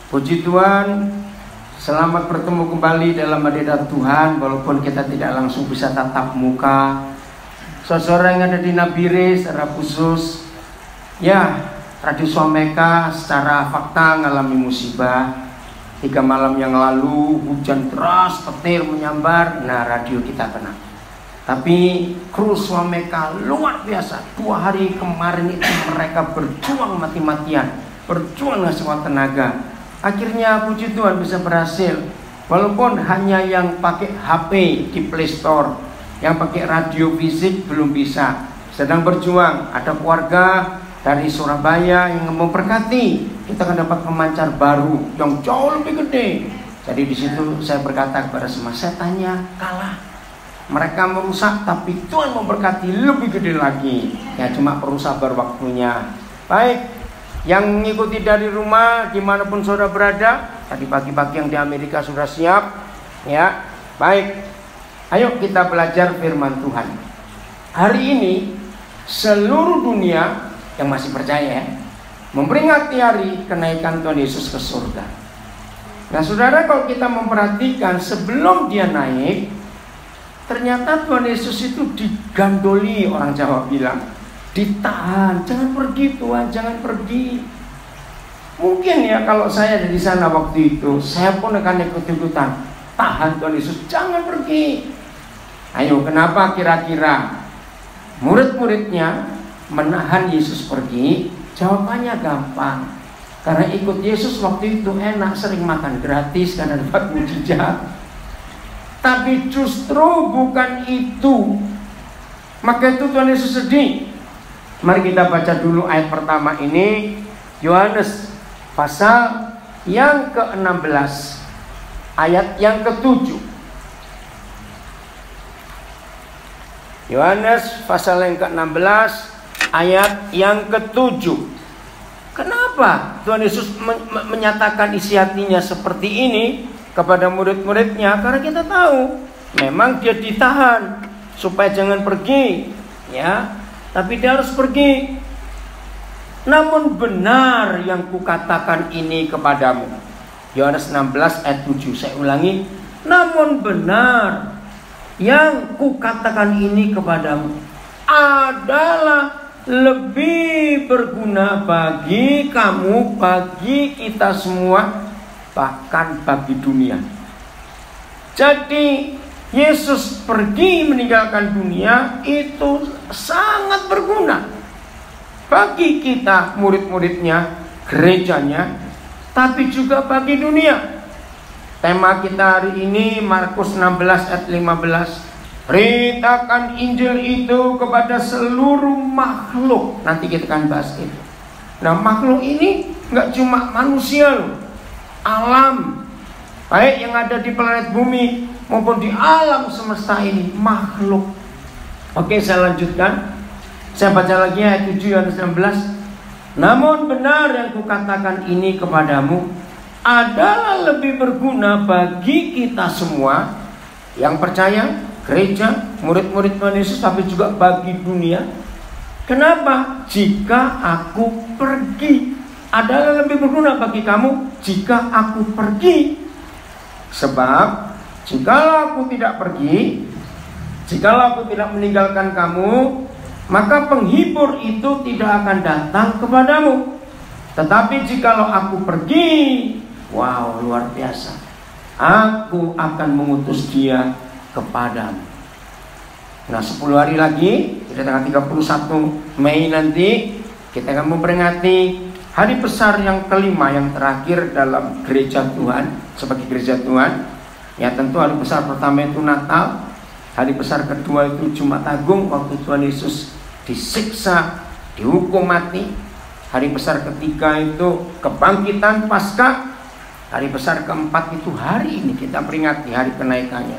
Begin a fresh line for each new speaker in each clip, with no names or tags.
Puji Tuhan, selamat bertemu kembali dalam hadirat Tuhan. Walaupun kita tidak langsung bisa tatap muka, saudara yang ada di Nabire secara khusus, ya, Radio Swameka secara fakta mengalami musibah. 3 malam yang lalu hujan deras, petir menyambar, nah radio kita kena. Tapi kru Swameka luar biasa. 2 hari kemarin itu mereka berjuang mati-matian, berjuang dengan semua tenaga. Akhirnya puji Tuhan bisa berhasil. Walaupun hanya yang pakai HP di Play Store, yang pakai radio fisik belum bisa. Sedang berjuang. Ada keluarga dari Surabaya yang memberkati. Kita akan dapat pemancar baru yang jauh lebih gede. Jadi di situ saya berkata kepada semua, saya tanya, kalah. Mereka merusak, tapi Tuhan memberkati lebih gede lagi. Ya cuma perlu sabar waktunya. Baik. Yang mengikuti dari rumah, dimanapun saudara berada, tadi pagi-pagi yang di Amerika sudah siap, ya, baik. Ayo kita belajar firman Tuhan. Hari ini seluruh dunia yang masih percaya memperingati hari kenaikan Tuhan Yesus ke surga. Nah, saudara, kalau kita memperhatikan sebelum dia naik, ternyata Tuhan Yesus itu digandoli, orang Jawa bilang. Ditahan, jangan pergi Tuhan, jangan pergi. Mungkin ya kalau saya ada di sana waktu itu, saya pun akan ikut-ikutan. Tahan Tuhan Yesus, jangan pergi. Ayo, kenapa kira-kira murid-muridnya menahan Yesus pergi? Jawabannya gampang. Karena ikut Yesus waktu itu enak, sering makan gratis karena dapat mujizat. Tapi justru bukan itu. Maka itu Tuhan Yesus sedih. Mari kita baca dulu ayat pertama ini, Yohanes pasal yang ke-16 ayat yang ke-7. Yohanes pasal yang ke-16 ayat yang ke-7. Kenapa Tuhan Yesus menyatakan isi hatinya seperti ini kepada murid-muridnya? Karena kita tahu memang dia ditahan supaya jangan pergi, ya. Tapi dia harus pergi. Namun benar yang kukatakan ini kepadamu. Yohanes 16 ayat 7. Saya ulangi. Namun benar yang kukatakan ini kepadamu adalah lebih berguna bagi kamu, bagi kita semua, bahkan bagi dunia. Jadi Yesus pergi meninggalkan dunia itu sangat berguna bagi kita, murid-muridnya, gerejanya, tapi juga bagi dunia. Tema kita hari ini Markus 16 ayat 15. Beritakan Injil itu kepada seluruh makhluk. Nanti kita akan bahas itu. Nah, makhluk ini nggak cuma manusia loh, alam, baik yang ada di planet bumi maupun di alam semesta ini, makhluk. Oke, saya lanjutkan. Saya baca lagi ayat 7 Yohanes 16. Namun benar yang kukatakan ini kepadamu adalah lebih berguna bagi kita semua yang percaya, gereja, murid-murid Tuhan Yesus, tapi juga bagi dunia. Kenapa? Jika aku pergi, adalah lebih berguna bagi kamu jika aku pergi. Sebab jikalau aku tidak pergi, jikalau aku tidak meninggalkan kamu, maka penghibur itu tidak akan datang kepadamu. Tetapi jikalau aku pergi, wow, luar biasa, aku akan mengutus dia kepadamu. Nah, 10 hari lagi, pada tanggal 31 Mei nanti, kita akan memperingati hari besar yang kelima, yang terakhir dalam gereja Tuhan, sebagai gereja Tuhan. Ya, tentu hari besar pertama itu Natal. Hari besar kedua itu Jumat Agung, waktu Tuhan Yesus disiksa, dihukum mati. Hari besar ketiga itu kebangkitan Paskah. Hari besar keempat itu hari ini kita peringati hari kenaikannya.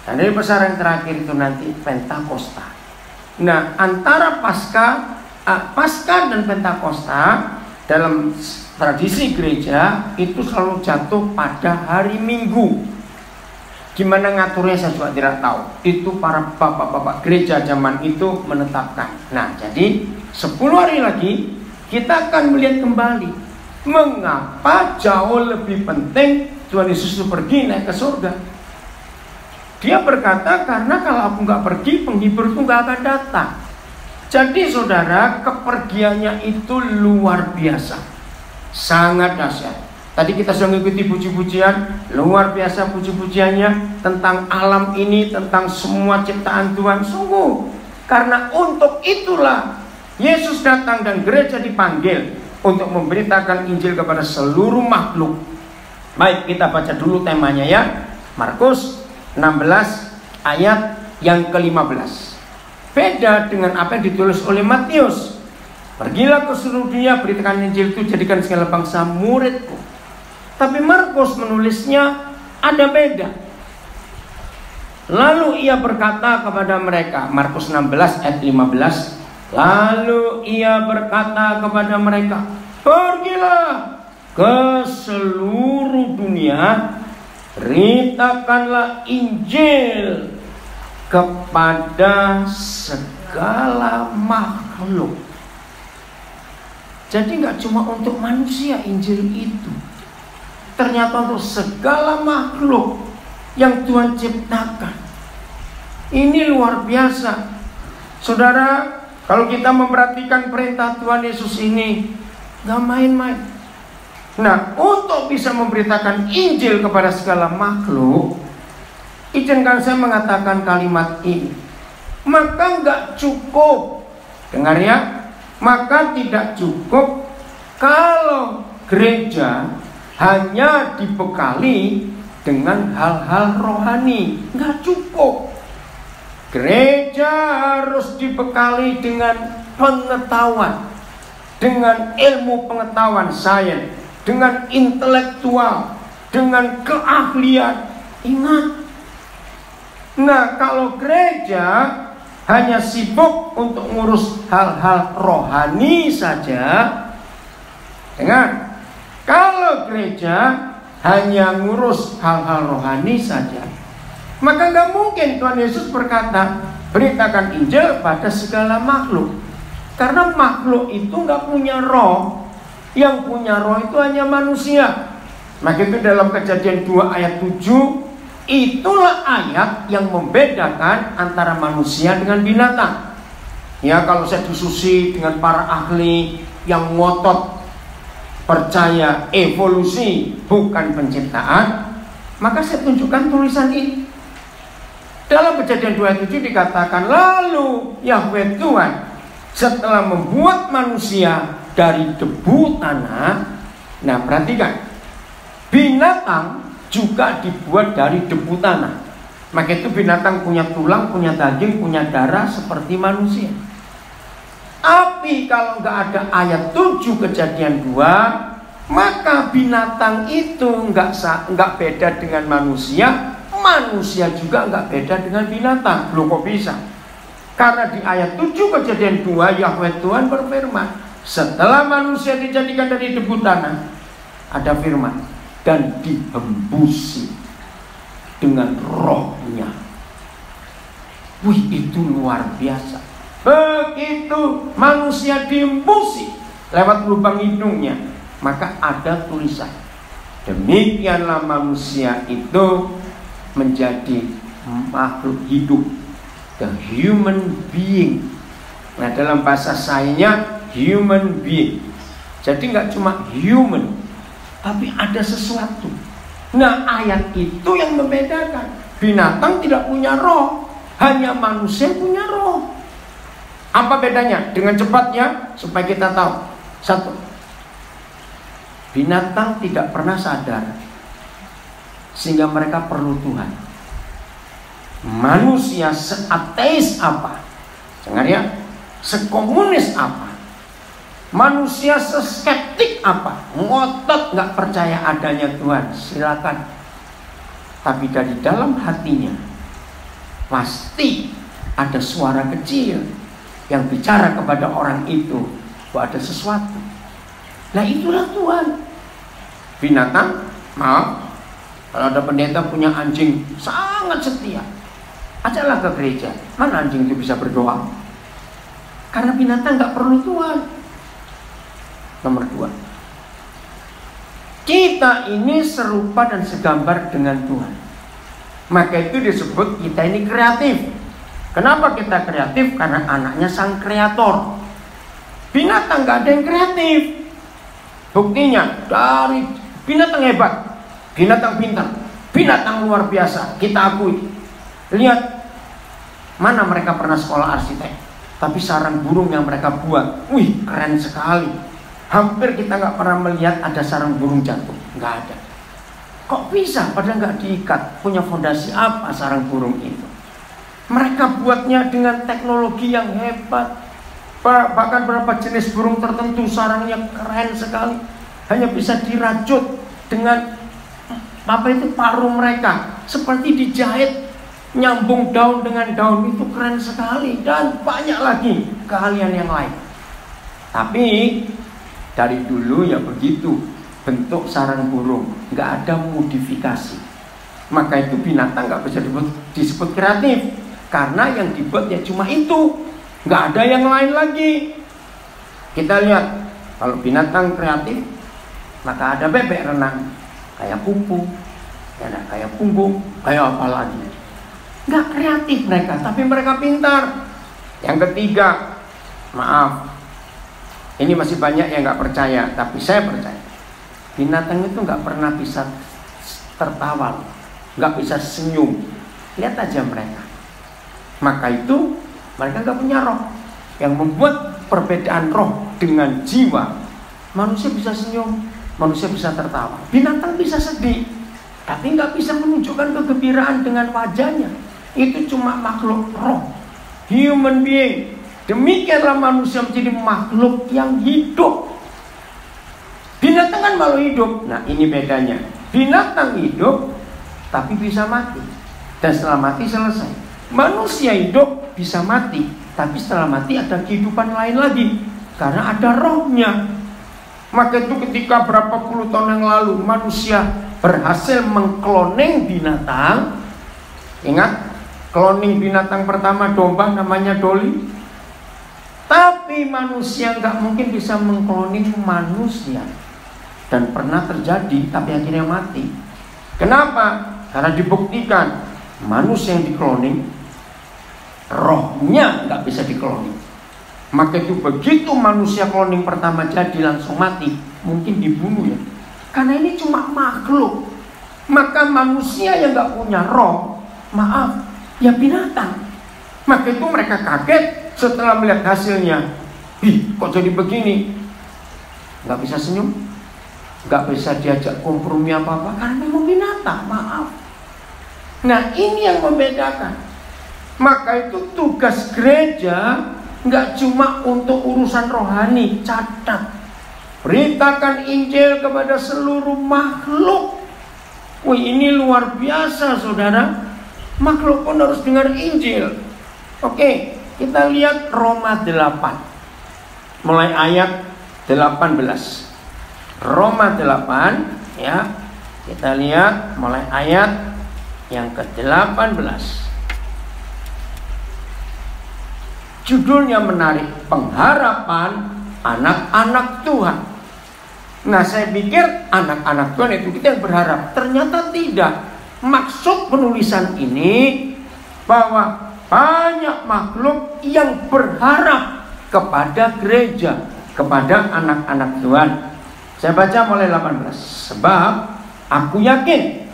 Dan hari besar yang terakhir itu nanti Pentakosta. Nah, antara Paskah dan Pentakosta dalam tradisi gereja itu selalu jatuh pada hari Minggu. Gimana ngaturnya saya juga tidak tahu. Itu para bapak-bapak gereja zaman itu menetapkan. Nah, jadi 10 hari lagi kita akan melihat kembali Mengapa jauh lebih penting Tuhan Yesus itu pergi naik ke surga? Dia berkata, karena kalau aku nggak pergi, penghibur itu nggak akan datang. Jadi saudara, kepergiannya itu luar biasa, sangat dahsyat. Tadi kita sudah mengikuti puji-pujian, luar biasa puji-pujiannya tentang alam ini, tentang semua ciptaan Tuhan. Sungguh, karena untuk itulah Yesus datang dan gereja dipanggil untuk memberitakan Injil kepada seluruh makhluk. Baik, kita baca dulu temanya ya. Markus 16 ayat yang ke-15. Beda dengan apa yang ditulis oleh Matius. Pergilah ke seluruh dunia, beritakan Injil itu, jadikan segala bangsa muridku. Tapi Markus menulisnya ada beda. Lalu ia berkata kepada mereka, Markus 16 ayat 15. Lalu ia berkata kepada mereka, pergilah ke seluruh dunia, beritakanlah Injil kepada segala makhluk. Jadi nggak cuma untuk manusia Injil itu, ternyata untuk segala makhluk yang Tuhan ciptakan. Ini luar biasa. Saudara, kalau kita memperhatikan perintah Tuhan Yesus ini, gak main-main. Nah, untuk bisa memberitakan Injil kepada segala makhluk, izinkan saya mengatakan kalimat ini. Maka gak cukup, dengar ya, maka tidak cukup kalau gereja hanya dibekali dengan hal-hal rohani. Gak cukup. Gereja harus dibekali dengan pengetahuan, dengan ilmu pengetahuan sains, dengan intelektual, dengan keahlian. Ingat. Nah, kalau gereja hanya sibuk untuk ngurus hal-hal rohani saja, dengar, kalau gereja hanya ngurus hal-hal rohani saja, maka gak mungkin Tuhan Yesus berkata, beritakan Injil pada segala makhluk. Karena makhluk itu gak punya roh. Yang punya roh itu hanya manusia. Maka itu dalam Kejadian 2 ayat 7, itulah ayat yang membedakan antara manusia dengan binatang. Ya, kalau saya diskusi dengan para ahli yang ngotot percaya evolusi bukan penciptaan, maka saya tunjukkan tulisan ini. Dalam Kejadian 2 ayat 7 dikatakan, lalu Yahweh Tuhan setelah membuat manusia dari debu tanah. Nah, perhatikan, binatang juga dibuat dari debu tanah. Maka itu binatang punya tulang, punya daging, punya darah seperti manusia. Tapi kalau nggak ada ayat 7 Kejadian 2, maka binatang itu nggak beda dengan manusia. Manusia juga nggak beda dengan binatang. Loh, kok bisa? Karena di ayat 7 Kejadian 2, Yahweh Tuhan berfirman, setelah manusia dijadikan dari debu tanah, ada firman, dan dihembusi dengan rohnya. Wih, itu luar biasa. Begitu manusia dihembusi lewat lubang hidungnya, maka ada tulisan, demikianlah manusia itu menjadi makhluk hidup, the human being. Nah, dalam bahasa sainsnya human being. Jadi nggak cuma human, tapi ada sesuatu. Nah, ayat itu yang membedakan. Binatang tidak punya roh, hanya manusia punya roh. Apa bedanya? Dengan cepatnya supaya kita tahu. Satu, binatang tidak pernah sadar sehingga mereka perlu Tuhan. Manusia seateis apa? Dengar ya, sekomunis apa? Manusia seskeptik apa? Ngotot nggak percaya adanya Tuhan, silakan. Tapi dari dalam hatinya pasti ada suara kecil yang bicara kepada orang itu bahwa ada sesuatu. Nah, itulah Tuhan. Binatang, maaf, kalau ada pendeta punya anjing sangat setia, ajalah ke gereja. Mana anjing itu bisa berdoa? Karena binatang nggak perlu Tuhan. Nomor 2, kita ini serupa dan segambar dengan Tuhan. Maka itu disebut kita ini kreatif. Kenapa kita kreatif? Karena anaknya sang kreator. Binatang gak ada yang kreatif. Buktinya dari binatang hebat, binatang pintar, binatang luar biasa, kita akui. Lihat, mana mereka pernah sekolah arsitek, tapi sarang burung yang mereka buat, wih keren sekali. Hampir kita gak pernah melihat ada sarang burung jatuh, gak ada. Kok bisa? Padahal gak diikat. Punya fondasi apa sarang burung itu? Mereka buatnya dengan teknologi yang hebat. Bahkan beberapa jenis burung tertentu sarangnya keren sekali, hanya bisa dirajut dengan paruh mereka, seperti dijahit, nyambung daun dengan daun, itu keren sekali. Dan banyak lagi keahlian yang lain. Tapi dari dulu ya begitu bentuk sarang burung, nggak ada modifikasi. Maka itu binatang nggak bisa disebut kreatif, karena yang dibuat ya cuma itu. Nggak ada yang lain lagi. Kita lihat, kalau binatang kreatif, maka ada bebek renang, kayak pupu, kayak punggung, kayak apa lagi. Nggak kreatif mereka, tapi mereka pintar. Yang ketiga, maaf, ini masih banyak yang nggak percaya, tapi saya percaya. Binatang itu nggak pernah bisa tertawa, nggak bisa senyum. Lihat aja mereka. Maka itu mereka nggak punya roh. Yang membuat perbedaan roh dengan jiwa. Manusia bisa senyum, manusia bisa tertawa. Binatang bisa sedih, tapi nggak bisa menunjukkan kegembiraan dengan wajahnya. Itu cuma makhluk roh, human being. Demikianlah manusia menjadi makhluk yang hidup. Binatang kan malu hidup. Nah ini bedanya. Binatang hidup, tapi bisa mati. Dan setelah mati selesai. Manusia hidup bisa mati, tapi setelah mati ada kehidupan lain lagi, karena ada rohnya. Maka itu ketika berapa puluh tahun yang lalu manusia berhasil mengkloning binatang. Ingat, kloning binatang pertama domba namanya Dolly. Tapi manusia nggak mungkin bisa mengkloning manusia. Dan pernah terjadi, tapi akhirnya mati. Kenapa? Karena dibuktikan manusia yang dikloning, rohnya nggak bisa dikloning. Maka itu begitu manusia cloning pertama jadi langsung mati, mungkin dibunuh ya. Karena ini cuma makhluk. Maka manusia yang nggak punya roh, maaf, ya binatang. Maka itu mereka kaget setelah melihat hasilnya. Kok jadi begini? Nggak bisa senyum, nggak bisa diajak kompromi apa-apa, karena memang binatang, maaf. Nah ini yang membedakan. Maka itu tugas gereja nggak cuma untuk urusan rohani. Catat, beritakan Injil kepada seluruh makhluk. Wih ini luar biasa saudara. Makhluk pun harus dengar Injil. Oke, kita lihat Roma 8 mulai ayat 18. Roma 8 ya. Kita lihat mulai ayat yang ke-18. Judulnya menarik, pengharapan anak-anak Tuhan. Nah saya pikir anak-anak Tuhan itu kita yang berharap. Ternyata tidak. Maksud penulisan ini bahwa banyak makhluk yang berharap kepada gereja, kepada anak-anak Tuhan. Saya baca mulai 18. Sebab aku yakin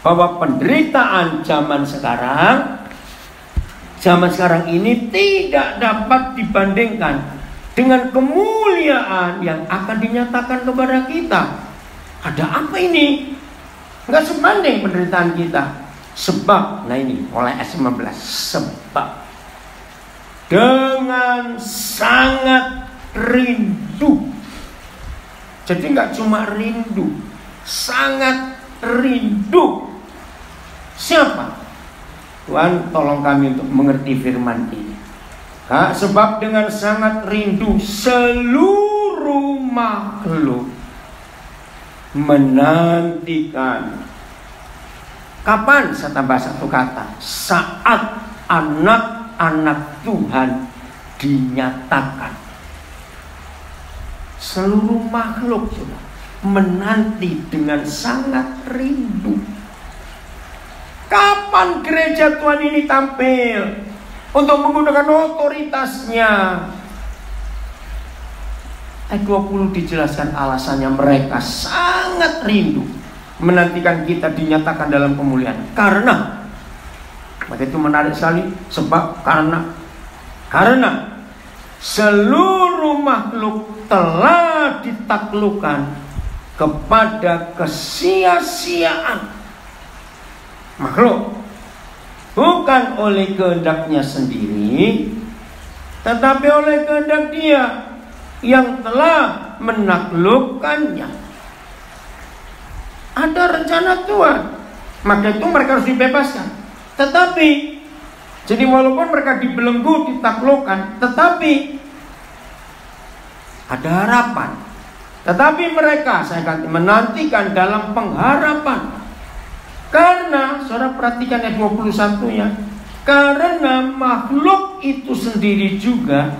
bahwa penderitaan zaman sekarang ini tidak dapat dibandingkan dengan kemuliaan yang akan dinyatakan kepada kita. Ada apa ini? Enggak sebanding penderitaan kita. Sebab, nah ini mulai ayat 19. Sebab dengan sangat rindu. Jadi enggak cuma rindu, sangat rindu. Siapa? Tuhan tolong kami untuk mengerti firman ini. Sebab dengan sangat rindu seluruh makhluk menantikan. Kapan? Saya tambah satu kata. Saat anak-anak Tuhan dinyatakan. Seluruh makhluk sudah. menanti dengan sangat rindu. Kapan gereja Tuhan ini tampil untuk menggunakan otoritasnya? Ayat 20 dijelaskan alasannya, mereka sangat rindu menantikan kita dinyatakan dalam kemuliaan. Karena, maka itu menarik sekali, sebab karena seluruh makhluk telah ditaklukkan kepada kesia-siaan. Makhluk bukan oleh kehendaknya sendiri, tetapi oleh kehendak Dia yang telah menaklukkannya. Ada rencana Tuhan, maka itu mereka harus dibebaskan. Tetapi, jadi walaupun mereka dibelenggu, ditaklukkan, tetapi ada harapan. Tetapi mereka, saya katakan, menantikan dalam pengharapan. Karena, saudara perhatikan ayat 21-nya, karena makhluk itu sendiri juga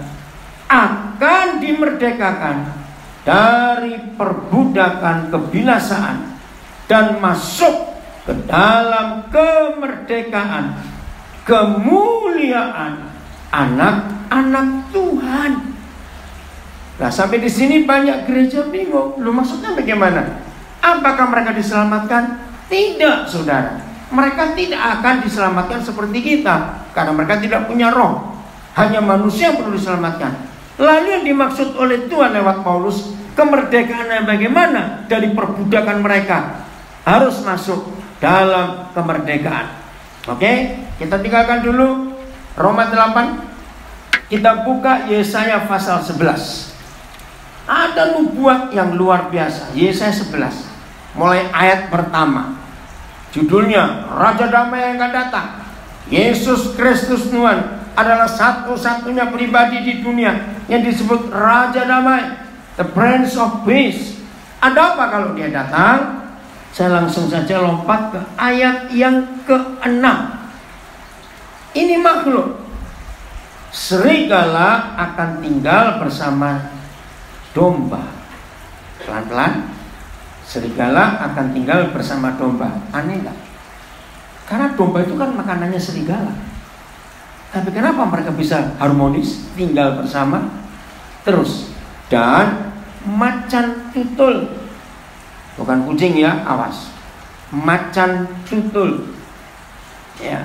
akan dimerdekakan dari perbudakan kebinasaan dan masuk ke dalam kemerdekaan kemuliaan anak-anak Tuhan. Nah, sampai di sini banyak gereja bingung. Lu maksudnya bagaimana? Apakah mereka diselamatkan? Tidak, saudara. Mereka tidak akan diselamatkan seperti kita, karena mereka tidak punya roh. Hanya manusia yang perlu diselamatkan. Lalu yang dimaksud oleh Tuhan lewat Paulus, kemerdekaan yang bagaimana? Dari perbudakan mereka harus masuk dalam kemerdekaan. Oke, kita tinggalkan dulu Roma 8. Kita buka Yesaya pasal 11. Ada nubuat yang luar biasa. Yesaya 11, mulai ayat pertama. Judulnya Raja Damai yang akan datang. Yesus Kristus Tuhan adalah satu-satunya pribadi di dunia yang disebut Raja Damai, the Prince of Peace. Ada apa kalau Dia datang? Saya langsung saja lompat ke ayat yang ke-6. Ini makhluk. Serigala akan tinggal bersama domba. Pelan-pelan. Serigala akan tinggal bersama domba. Aneh gak? Karena domba itu kan makanannya serigala. Tapi kenapa mereka bisa harmonis tinggal bersama? Terus, dan macan tutul, bukan kucing ya, awas. Macan tutul, ya,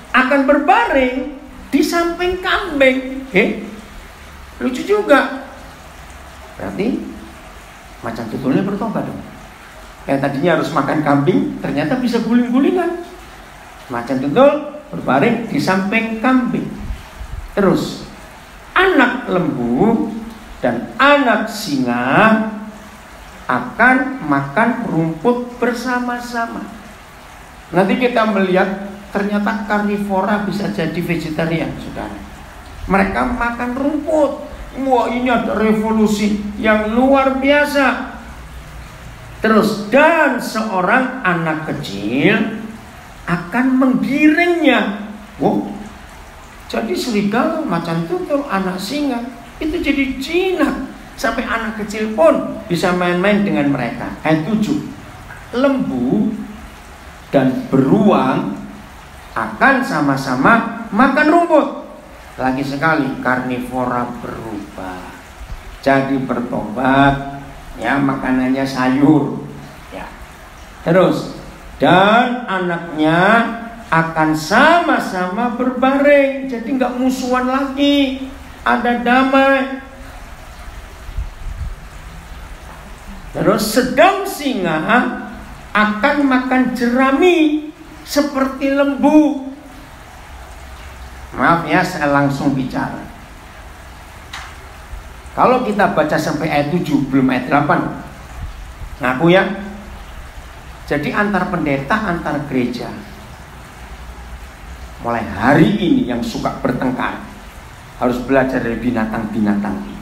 akan berbaring di samping kambing. Lucu juga. Berarti macan tutulnya bertobat dong. Yang tadinya harus makan kambing, ternyata bisa guling-gulingan. Macan tutul berbaring di samping kambing. Terus, anak lembu dan anak singa akan makan rumput bersama-sama. Nanti kita melihat ternyata karnivora bisa jadi vegetarian, saudara. Mereka makan rumput. Wah, ini ada revolusi yang luar biasa. Terus, dan seorang anak kecil akan menggiringnya. Wow, jadi serigala, macan tutul, anak singa itu jadi jinak. Sampai anak kecil pun bisa main-main dengan mereka. Ayat 7. Lembu dan beruang akan sama-sama makan rumput. Lagi sekali, karnivora berubah jadi bertobat, ya, makanannya sayur, ya. Terus, dan anaknya akan sama-sama berbaring, jadi nggak musuhan lagi, ada damai. Terus, sedang singa akan makan jerami seperti lembu. Maaf ya, saya langsung bicara. Kalau kita baca sampai ayat 7, belum ayat 8, ngaku ya. Jadi antar pendeta, antar gereja, mulai hari ini yang suka bertengkar harus belajar dari binatang-binatang ini.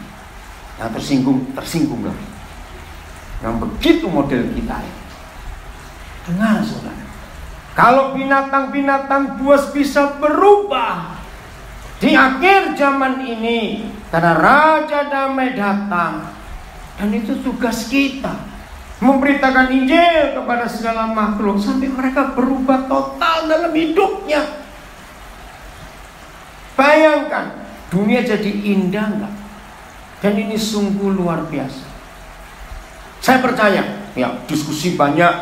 Yang tersinggung lah. Yang begitu model kita ya. Dengar, saudara. Kalau binatang-binatang buas bisa berubah di akhir zaman ini, Karena Raja Damai datang. Dan itu tugas kita, memberitakan Injil kepada segala makhluk sampai mereka berubah total dalam hidupnya. Bayangkan, dunia jadi indah enggak? Dan ini sungguh luar biasa. Saya percaya, ya diskusi banyak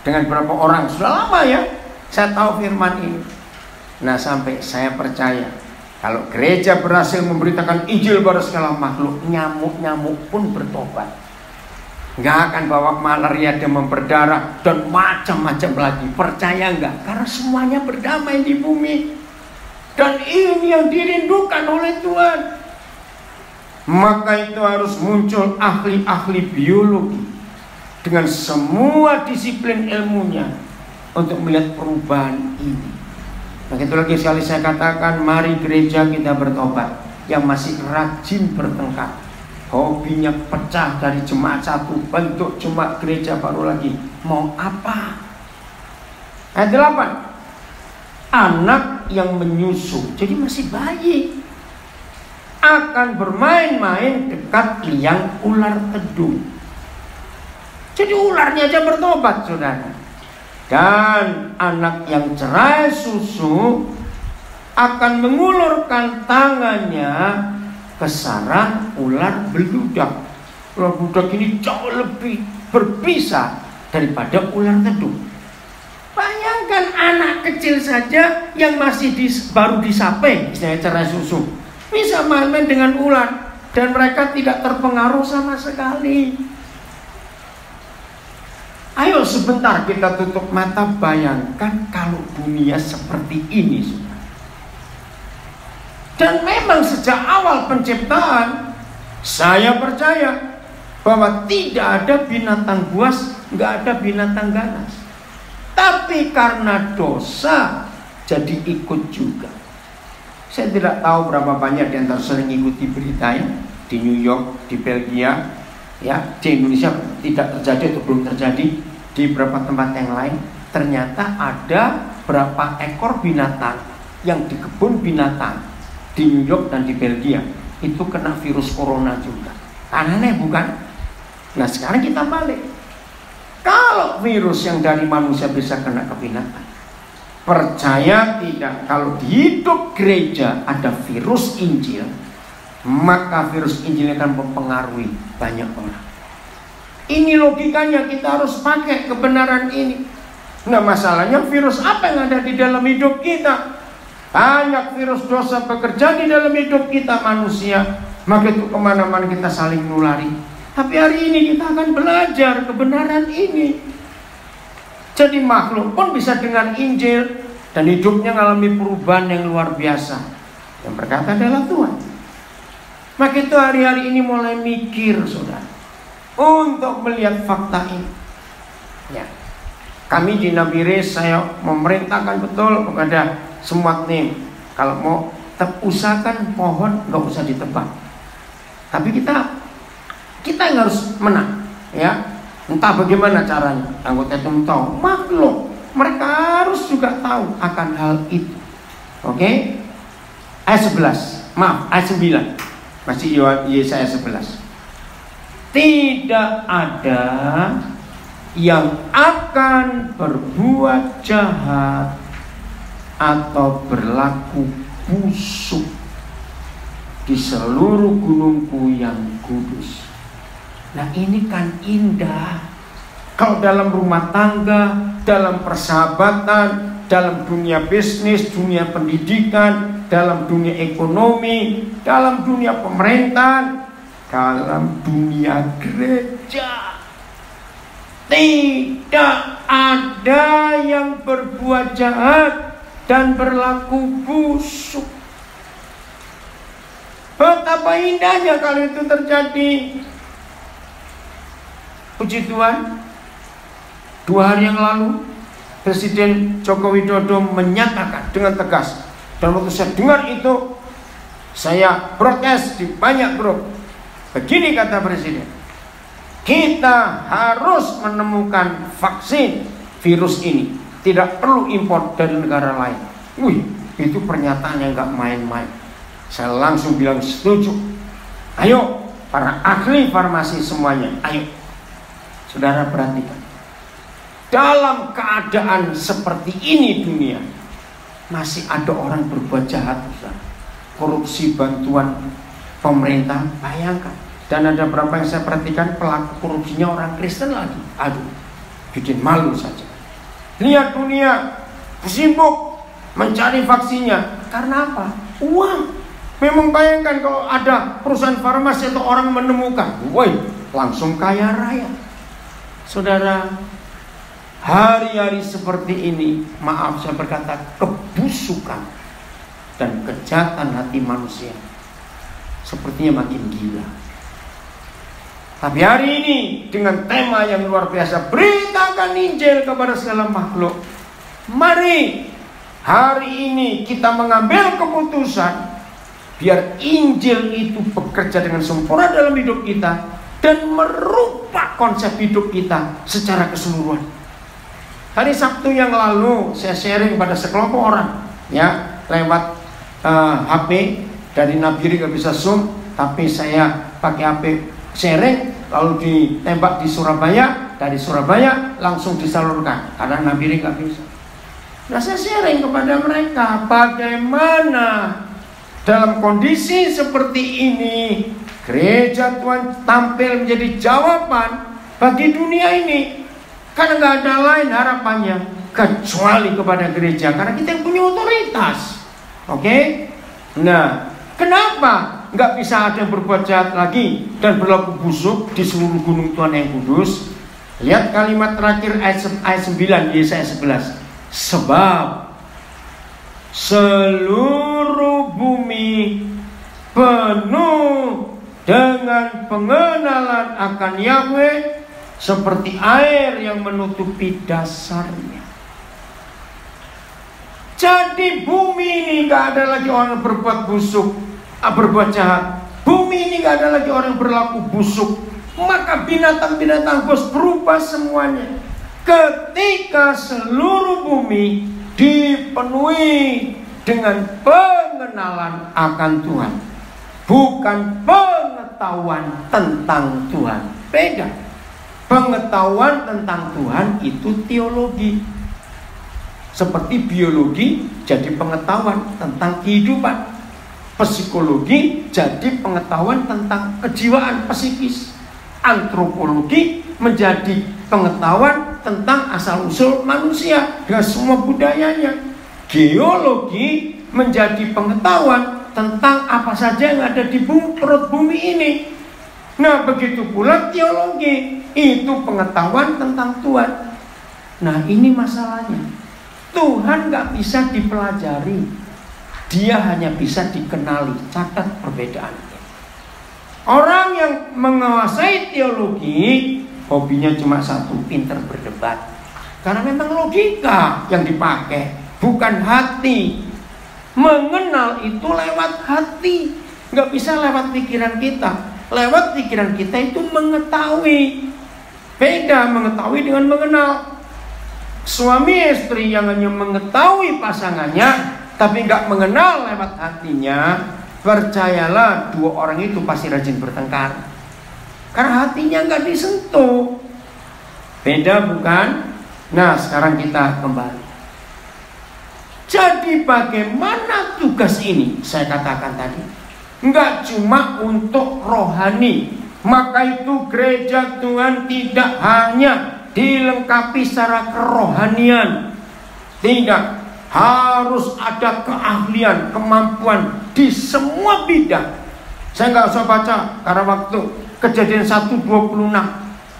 dengan beberapa orang, sudah lama ya saya tahu firman ini. Nah sampai saya percaya, kalau gereja berhasil memberitakan Injil pada segala makhluk, nyamuk-nyamuk pun bertobat. Nggak akan bawa malaria, demam berdarah, dan macam-macam lagi. Percaya nggak? Karena semuanya berdamai di bumi. Dan ini yang dirindukan oleh Tuhan. Maka itu harus muncul ahli-ahli biologi dengan semua disiplin ilmunya untuk melihat perubahan ini. Nah itu lagi sekali saya katakan, mari gereja kita bertobat. Yang masih rajin bertengkar, hobinya pecah dari jemaat satu, bentuk jemaat gereja baru lagi. Mau apa? Ayat 8. Anak yang menyusu, jadi masih bayi, akan bermain-main dekat liang ular tedung. Jadi ularnya aja bertobat, saudara. Dan anak yang cerai susu akan mengulurkan tangannya ke sarang ular beludak. Ular beludak ini jauh lebih berbisa daripada ular tedung. Bayangkan anak kecil saja yang masih baru disape, istilahnya cerai susu, bisa main-main dengan ular dan mereka tidak terpengaruh sama sekali. Ayo sebentar kita tutup mata, bayangkan kalau dunia seperti ini, saudara. Dan memang sejak awal penciptaan, saya percaya bahwa tidak ada binatang buas, nggak ada binatang ganas. Tapi karena dosa, jadi ikut juga. Saya tidak tahu berapa banyak di antara sering ikuti berita ya, di New York, di Belgia, ya, di Indonesia tidak terjadi atau belum terjadi, di beberapa tempat yang lain. Ternyata ada berapa ekor binatang yang di kebun binatang di New York dan di Belgia itu kena virus corona juga. Aneh bukan? Nah sekarang kita balik. Kalau virus yang dari manusia bisa kena ke binatang, percaya tidak, kalau di hidup gereja ada virus Injil, maka virus Injil akan mempengaruhi banyak orang. Ini logikanya, kita harus pakai kebenaran ini. Nah masalahnya virus apa yang ada di dalam hidup kita? Banyak virus dosa bekerja di dalam hidup kita manusia. Maka itu kemana-mana kita saling nulari. Tapi hari ini kita akan belajar kebenaran ini. Jadi makhluk pun bisa dengar Injil dan hidupnya mengalami perubahan yang luar biasa. Yang berkata adalah Tuhan. Maka itu hari-hari ini mulai mikir, saudara, untuk melihat fakta ini. Ya. Kami di Nabire, saya memerintahkan betul kepada semua tim, kalau mau usahakan pohon nggak usah ditebang. Tapi kita yang harus menang, ya. Entah bagaimana caranya, anggota tim tahu, makhluk mereka harus juga tahu akan hal itu. Oke? Ayat 11, maaf, ayat 9, masih Yesaya 11. Tidak ada yang akan berbuat jahat atau berlaku busuk di seluruh gunungku yang kudus. Nah ini kan indah. Kalau dalam rumah tangga, dalam persahabatan, dalam dunia bisnis, dunia pendidikan, dalam dunia ekonomi, dalam dunia pemerintahan, dalam dunia gereja, tidak ada yang berbuat jahat dan berlaku busuk. Betapa indahnya kalau itu terjadi. Puji Tuhan, 2 hari yang lalu Presiden Joko Widodo menyatakan dengan tegas, dan waktu saya dengar itu saya broadcast di banyak grup. Begini kata Presiden, kita harus menemukan vaksin virus ini, tidak perlu impor dari negara lain. Wih, itu pernyataan yang gak main-main. Saya langsung bilang setuju. Ayo, para ahli farmasi semuanya, ayo. Saudara perhatikan. Dalam keadaan seperti ini dunia, masih ada orang berbuat jahat, korupsi bantuan pemerintah, bayangkan. Dan ada berapa yang saya perhatikan pelaku korupsinya orang Kristen lagi. Aduh, bikin malu saja. Lihat dunia sibuk mencari vaksinnya. Karena apa? Uang. Memang bayangkan kalau ada perusahaan farmasi atau orang menemukan, woi, langsung kaya raya. Saudara, hari-hari seperti ini, maaf saya berkata, kebusukan dan kejahatan hati manusia sepertinya makin gila. Tapi hari ini dengan tema yang luar biasa, beritakan Injil kepada segala makhluk. Mari hari ini kita mengambil keputusan biar Injil itu bekerja dengan sempurna dalam hidup kita dan merubah konsep hidup kita secara keseluruhan. Hari Sabtu yang lalu saya sharing pada sekelompok orang, ya, lewat HP dari Nabiri, nggak bisa Zoom, tapi saya pakai HP sharing, lalu ditembak di Surabaya, dari Surabaya langsung disalurkan karena Nabiri nggak bisa. Nah, saya sharing kepada mereka bagaimana dalam kondisi seperti ini gereja Tuhan tampil menjadi jawaban bagi dunia ini, karena nggak ada lain harapannya kecuali kepada gereja, karena kita yang punya otoritas. Oke? Nah, kenapa nggak bisa ada yang berbuat jahat lagi dan berlaku busuk di seluruh gunung Tuhan yang kudus? Lihat kalimat terakhir ayat 9 Yesaya 11. Sebab seluruh bumi penuh dengan pengenalan akan Yahweh seperti air yang menutupi dasarnya. Jadi bumi ini gak ada lagi orang yang berbuat busuk, berbuat jahat. Bumi ini gak ada lagi orang yang berlaku busuk. Maka binatang-binatang bos berubah semuanya. Ketika seluruh bumi dipenuhi dengan pengenalan akan Tuhan, bukan pengetahuan tentang Tuhan. Beda. Pengetahuan tentang Tuhan itu teologi. Seperti biologi jadi pengetahuan tentang kehidupan, psikologi jadi pengetahuan tentang kejiwaan psikis, antropologi menjadi pengetahuan tentang asal-usul manusia dengan semua budayanya, geologi menjadi pengetahuan tentang apa saja yang ada di perut bumi ini. Nah, begitu pula teologi, itu pengetahuan tentang Tuhan. Nah, ini masalahnya. Tuhan gak bisa dipelajari, dia hanya bisa dikenali. Catat perbedaannya. Orang yang menguasai teologi, hobinya cuma satu, pintar berdebat. Karena memang logika yang dipakai, bukan hati. Mengenal itu lewat hati, gak bisa lewat pikiran kita. Lewat pikiran kita itu mengetahui. Beda mengetahui dengan mengenal. Suami istri yang hanya mengetahui pasangannya tapi gak mengenal lewat hatinya, percayalah dua orang itu pasti rajin bertengkar, karena hatinya gak disentuh. Beda bukan? Nah, sekarang kita kembali. Jadi bagaimana tugas ini? Saya katakan tadi, gak cuma untuk rohani. Maka itu gereja Tuhan tidak hanya dilengkapi secara kerohanian. Tidak, harus ada keahlian, kemampuan di semua bidang. Saya nggak usah baca karena waktu Kejadian 1:26,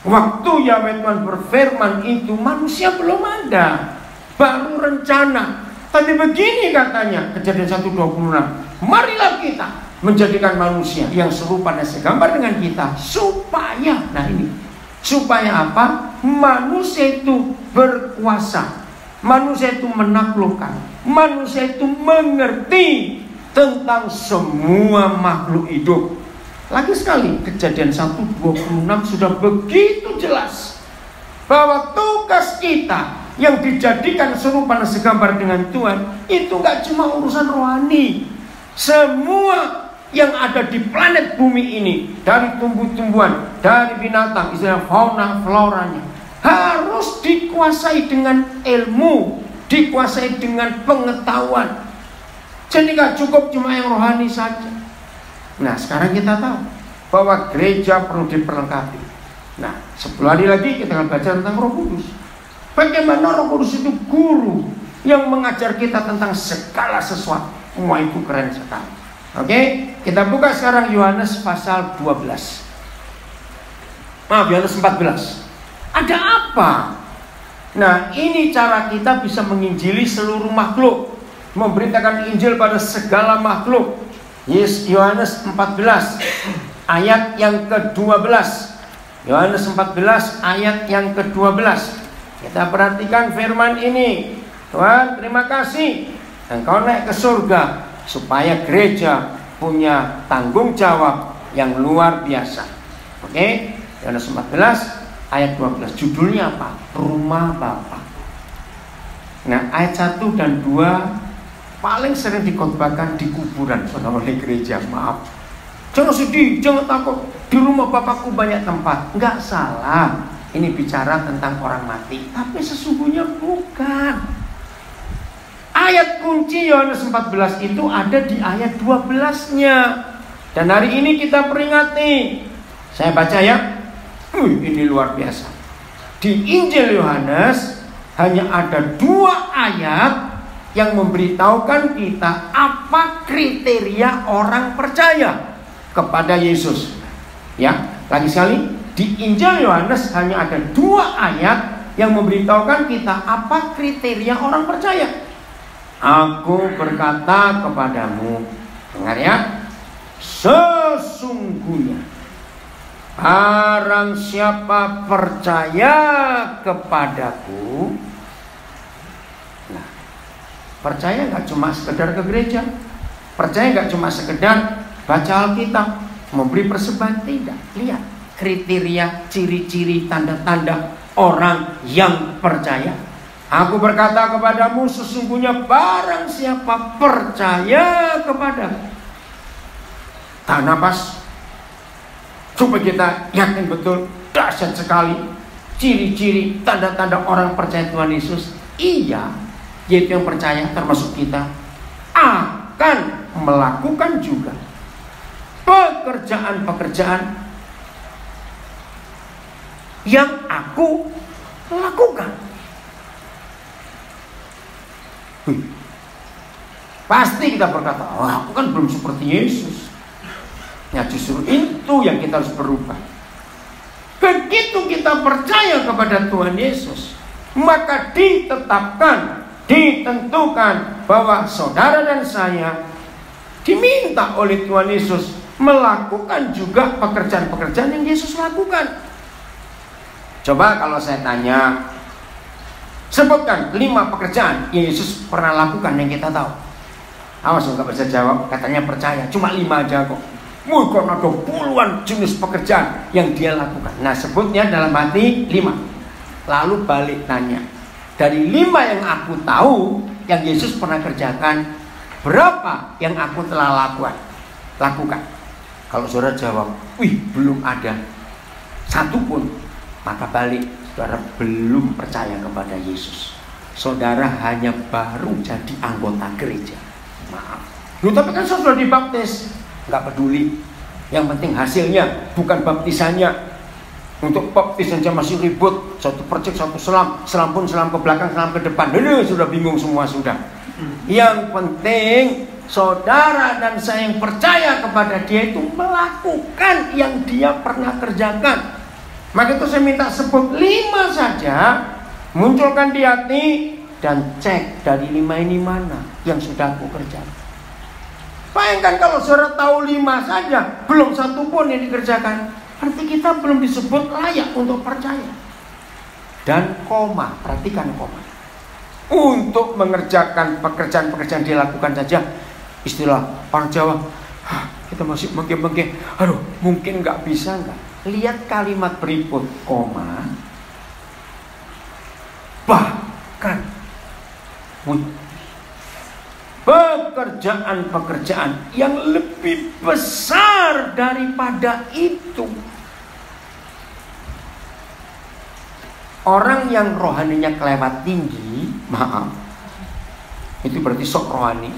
waktu Yahweh Tuhan berfirman itu manusia belum ada, baru rencana. Tapi begini katanya Kejadian 1:26, marilah kita menjadikan manusia yang serupa dan segambar dengan kita, supaya, nah ini, supaya apa? Manusia itu berkuasa, manusia itu menaklukkan, manusia itu mengerti tentang semua makhluk hidup. Lagi sekali, Kejadian 1:26 sudah begitu jelas bahwa tugas kita yang dijadikan serupa dan segambar dengan Tuhan itu gak cuma urusan rohani. Semua yang ada di planet bumi ini, dari tumbuh-tumbuhan, dari binatang, istilah fauna, floranya, harus dikuasai dengan ilmu, dikuasai dengan pengetahuan. Jadi gak cukup cuma yang rohani saja. Nah, sekarang kita tahu bahwa gereja perlu diperlengkapi. Nah, 10 hari lagi kita akan baca tentang Roh Kudus. Bagaimana Roh Kudus itu guru yang mengajar kita tentang segala sesuatu. Wah, itu keren sekali. Oke, kita buka sekarang Yohanes pasal 12. Yohanes 14. Ada apa? Nah, ini cara kita bisa menginjili seluruh makhluk, memberitakan Injil pada segala makhluk. Yohanes 14 ayat yang ke-12. Yohanes 14 ayat yang ke-12. Kita perhatikan firman ini. Tuhan, terima kasih Engkau naik ke surga supaya gereja punya tanggung jawab yang luar biasa. Oke, Yohanes 14 ayat 12. Judulnya apa? Rumah Bapa. Nah, ayat 1 dan 2 paling sering dikhotbahkan di kuburan, saudara, oleh gereja. Maaf, jangan sedih, jangan takut, di rumah Bapakku banyak tempat. Enggak salah, ini bicara tentang orang mati, tapi sesungguhnya bukan. Ayat kunci Yohanes 14 itu ada di ayat 12-nya. Dan hari ini kita peringati. Saya baca ya. Ini luar biasa. Di Injil Yohanes hanya ada 2 ayat yang memberitahukan kita apa kriteria orang percaya kepada Yesus. Ya, lagi sekali, di Injil Yohanes hanya ada 2 ayat yang memberitahukan kita apa kriteria orang percaya. Aku berkata kepadamu, dengar ya, sesungguhnya barang siapa percaya kepadaku. Nah, percaya gak cuma sekedar ke gereja, percaya gak cuma sekedar baca Alkitab, memberi persembahan, tidak. Lihat kriteria, ciri-ciri, tanda-tanda orang yang percaya. Aku berkata kepadamu, sesungguhnya barang siapa percaya kepadaku. Tahan napas supaya kita yakin betul, dahsyat sekali ciri-ciri, tanda-tanda orang percaya Tuhan Yesus. Iya, yaitu yang percaya termasuk kita akan melakukan juga pekerjaan-pekerjaan yang aku lakukan. Pasti kita berkata, aku kan belum seperti Yesus. Ya, justru itu yang kita harus berubah. Begitu kita percaya kepada Tuhan Yesus, maka ditetapkan, ditentukan bahwa saudara dan saya diminta oleh Tuhan Yesus melakukan juga pekerjaan-pekerjaan yang Yesus lakukan. Coba kalau saya tanya, sebutkan 5 pekerjaan yang Yesus pernah lakukan yang kita tahu. Awas, nggak bisa jawab, katanya percaya, cuma 5 aja kok. Mungkin ada puluhan jenis pekerjaan yang dia lakukan. Nah, sebutnya dalam hati 5. Lalu balik tanya, dari 5 yang aku tahu yang Yesus pernah kerjakan, berapa yang aku telah lakukan? Kalau saudara jawab, belum ada satu pun, maka balik, saudara belum percaya kepada Yesus. Saudara hanya baru jadi anggota gereja. Maaf. Tapi kan saya sudah dibaptis. Nggak peduli, yang penting hasilnya, bukan baptisannya. Untuk baptis saja masih ribut, satu percik, satu selam, selam pun selam ke belakang, selam ke depan. Ini sudah bingung semua sudah. Yang penting saudara dan saya yang percaya kepada dia itu melakukan yang dia pernah kerjakan. Maka itu saya minta sebut 5 saja, munculkan di hati dan cek dari 5 ini mana yang sudah aku kerjakan. Bayangkan kalau saudara tahu 5 saja, belum satu pun yang dikerjakan, berarti kita belum disebut layak untuk percaya. Dan koma, perhatikan koma. Untuk mengerjakan pekerjaan-pekerjaan dilakukan saja, istilah orang Jawa, kita masih mengke-mengke, mungkin nggak bisa nggak. Lihat kalimat berikut, koma, bahkan pekerjaan pekerjaan-pekerjaan yang lebih besar daripada itu. Orang yang rohaninya kelewat tinggi, maaf, itu berarti sok rohani.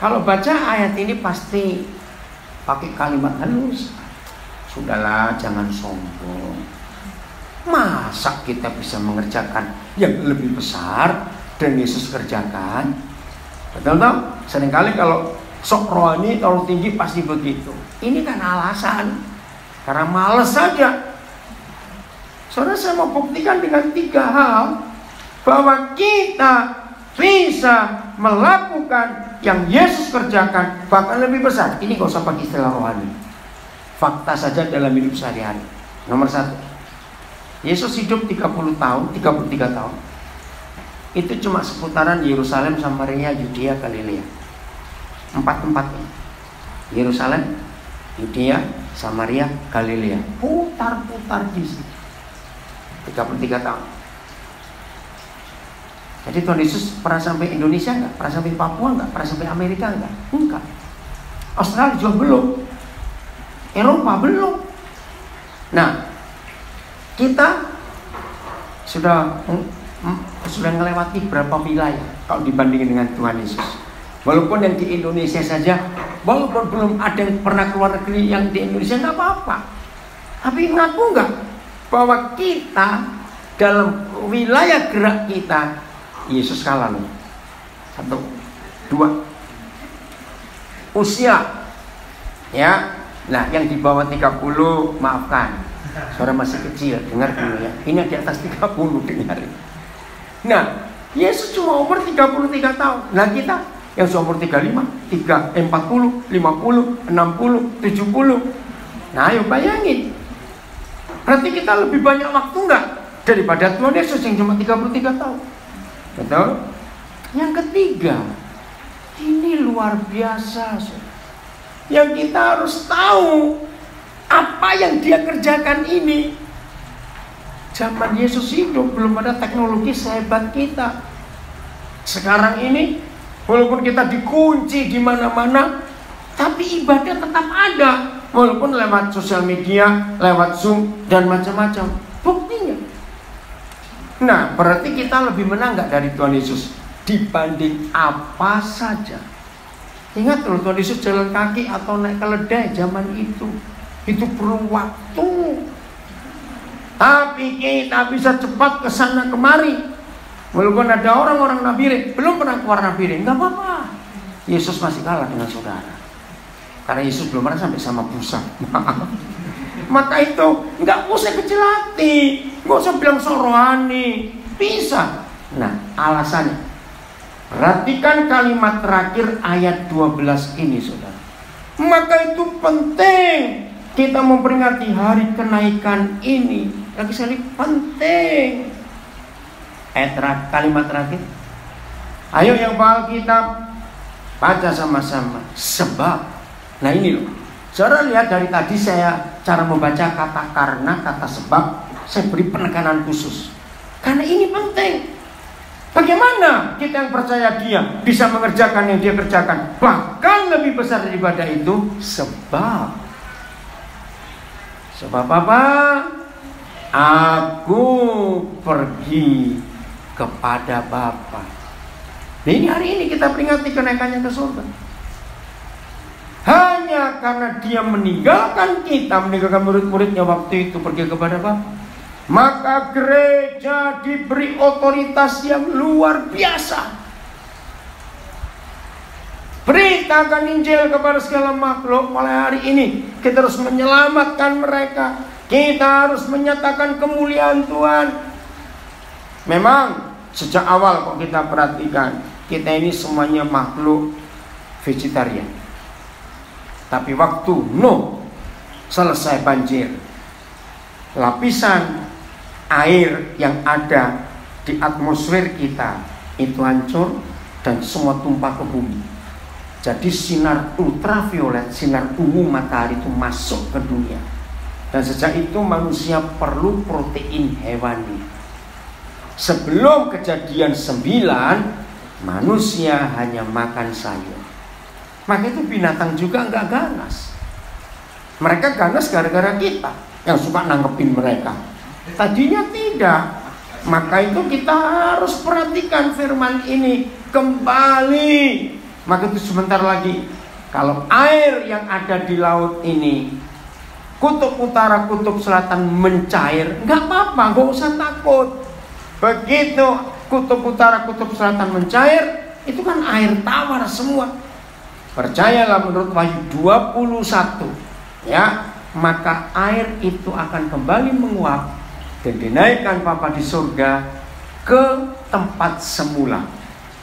Kalau baca ayat ini pasti pakai kalimat halus. Sudahlah, jangan sombong. Masa kita bisa mengerjakan yang lebih besar dan Yesus kerjakan? Betul toh? Seringkali kalau sok rohani terlalu tinggi pasti begitu. Ini kan alasan, karena males saja. Saudara, saya mau buktikan dengan 3 hal bahwa kita bisa melakukan yang Yesus kerjakan, bahkan lebih besar. Ini gak usah pakai istilah rohani, fakta saja dalam hidup sehari-hari. Nomor 1, Yesus hidup 30 tahun, 33 tahun. Itu cuma seputaran Yerusalem, Samaria, Yudea, Galilea. 4 tempatnya. Yerusalem, Yudea, Samaria, Galilea. Putar-putar di situ 33 tahun. Jadi Tuhan Yesus pernah sampai Indonesia enggak? Pernah sampai Papua enggak? Pernah sampai Amerika enggak? Enggak. Australia juga belum. Eropa belum. Nah, kita sudah melewati berapa wilayah kalau dibandingin dengan Tuhan Yesus. Walaupun yang di Indonesia saja, walaupun belum ada yang pernah keluar negeri yang di Indonesia, enggak apa-apa. Tapi ngaku enggak bahwa kita dalam wilayah gerak kita Yesus kalah loh. 1, 2. Usia, ya. Nah, yang di bawah 30 maafkan, suara masih kecil, dengar dulu ya. Ini di atas 30, dengar. Nah, Yesus cuma umur 33 tahun. Nah, kita yang umur 35, 40, 50, 60, 70. Nah, ayo bayangin. Berarti kita lebih banyak waktu enggak daripada Tuhan Yesus yang cuma 33 tahun. Betul? Yang ketiga, ini luar biasa. Yang kita harus tahu apa yang dia kerjakan ini. Zaman Yesus hidup belum ada teknologi sehebat kita. Sekarang ini walaupun kita dikunci di mana-mana, tapi ibadah tetap ada. Walaupun lewat sosial media, lewat Zoom dan macam-macam. Buktinya. Nah, berarti kita lebih menang gak dari Tuhan Yesus dibanding apa saja. Ingat loh, Tuhan Yesus jalan kaki atau naik keledai zaman itu perlu waktu. Tapi kita bisa cepat ke sana kemari. Walaupun ada orang-orang Nabire belum pernah keluar Nabire, nggak apa-apa. Yesus masih kalah dengan saudara. Karena Yesus belum pernah sampai sama busa. Maka itu nggak usah kecil hati, nggak usah bilang so rohani, bisa. Nah, alasannya, perhatikan kalimat terakhir ayat 12 ini, saudara. Maka itu penting kita memperingati hari kenaikan ini. Lagi sekali penting. Kalimat terakhir. Ayo yang bawa kitab baca sama-sama. Sebab. Nah ini loh, saudara lihat dari tadi saya cara membaca kata karena, kata sebab, saya beri penekanan khusus. Karena ini penting. Bagaimana kita yang percaya dia bisa mengerjakan yang dia kerjakan, bahkan lebih besar daripada itu? Sebab apa? Aku pergi kepada Bapa. Nah ini hari ini kita peringati kenaikannya ke surga. Hanya karena dia meninggalkan kita, meninggalkan murid-muridnya waktu itu pergi kepada Bapa, maka gereja diberi otoritas yang luar biasa. Beritakan Injil kepada segala makhluk. Mulai hari ini kita harus menyelamatkan mereka. Kita harus menyatakan kemuliaan Tuhan. Memang sejak awal kok kita perhatikan, kita ini semuanya makhluk vegetarian. Tapi waktu Nuh selesai banjir, lapisan air yang ada di atmosfer kita itu hancur dan semua tumpah ke bumi. Jadi sinar ultraviolet, sinar ungu matahari itu masuk ke dunia. Dan sejak itu manusia perlu protein hewani. Sebelum kejadian 9, manusia hanya makan sayur. Maka itu binatang juga nggak ganas. Mereka ganas gara-gara kita yang suka nangkepin mereka. Tadinya tidak. Maka itu kita harus perhatikan firman ini kembali. Maka itu sebentar lagi, kalau air yang ada di laut ini, kutub utara, kutub selatan mencair, nggak apa-apa, nggak usah takut. Begitu kutub utara, kutub selatan mencair, itu kan air tawar semua. Percayalah menurut Wahyu 21, ya, maka air itu akan kembali menguap dan dinaikkan Bapa di surga ke tempat semula.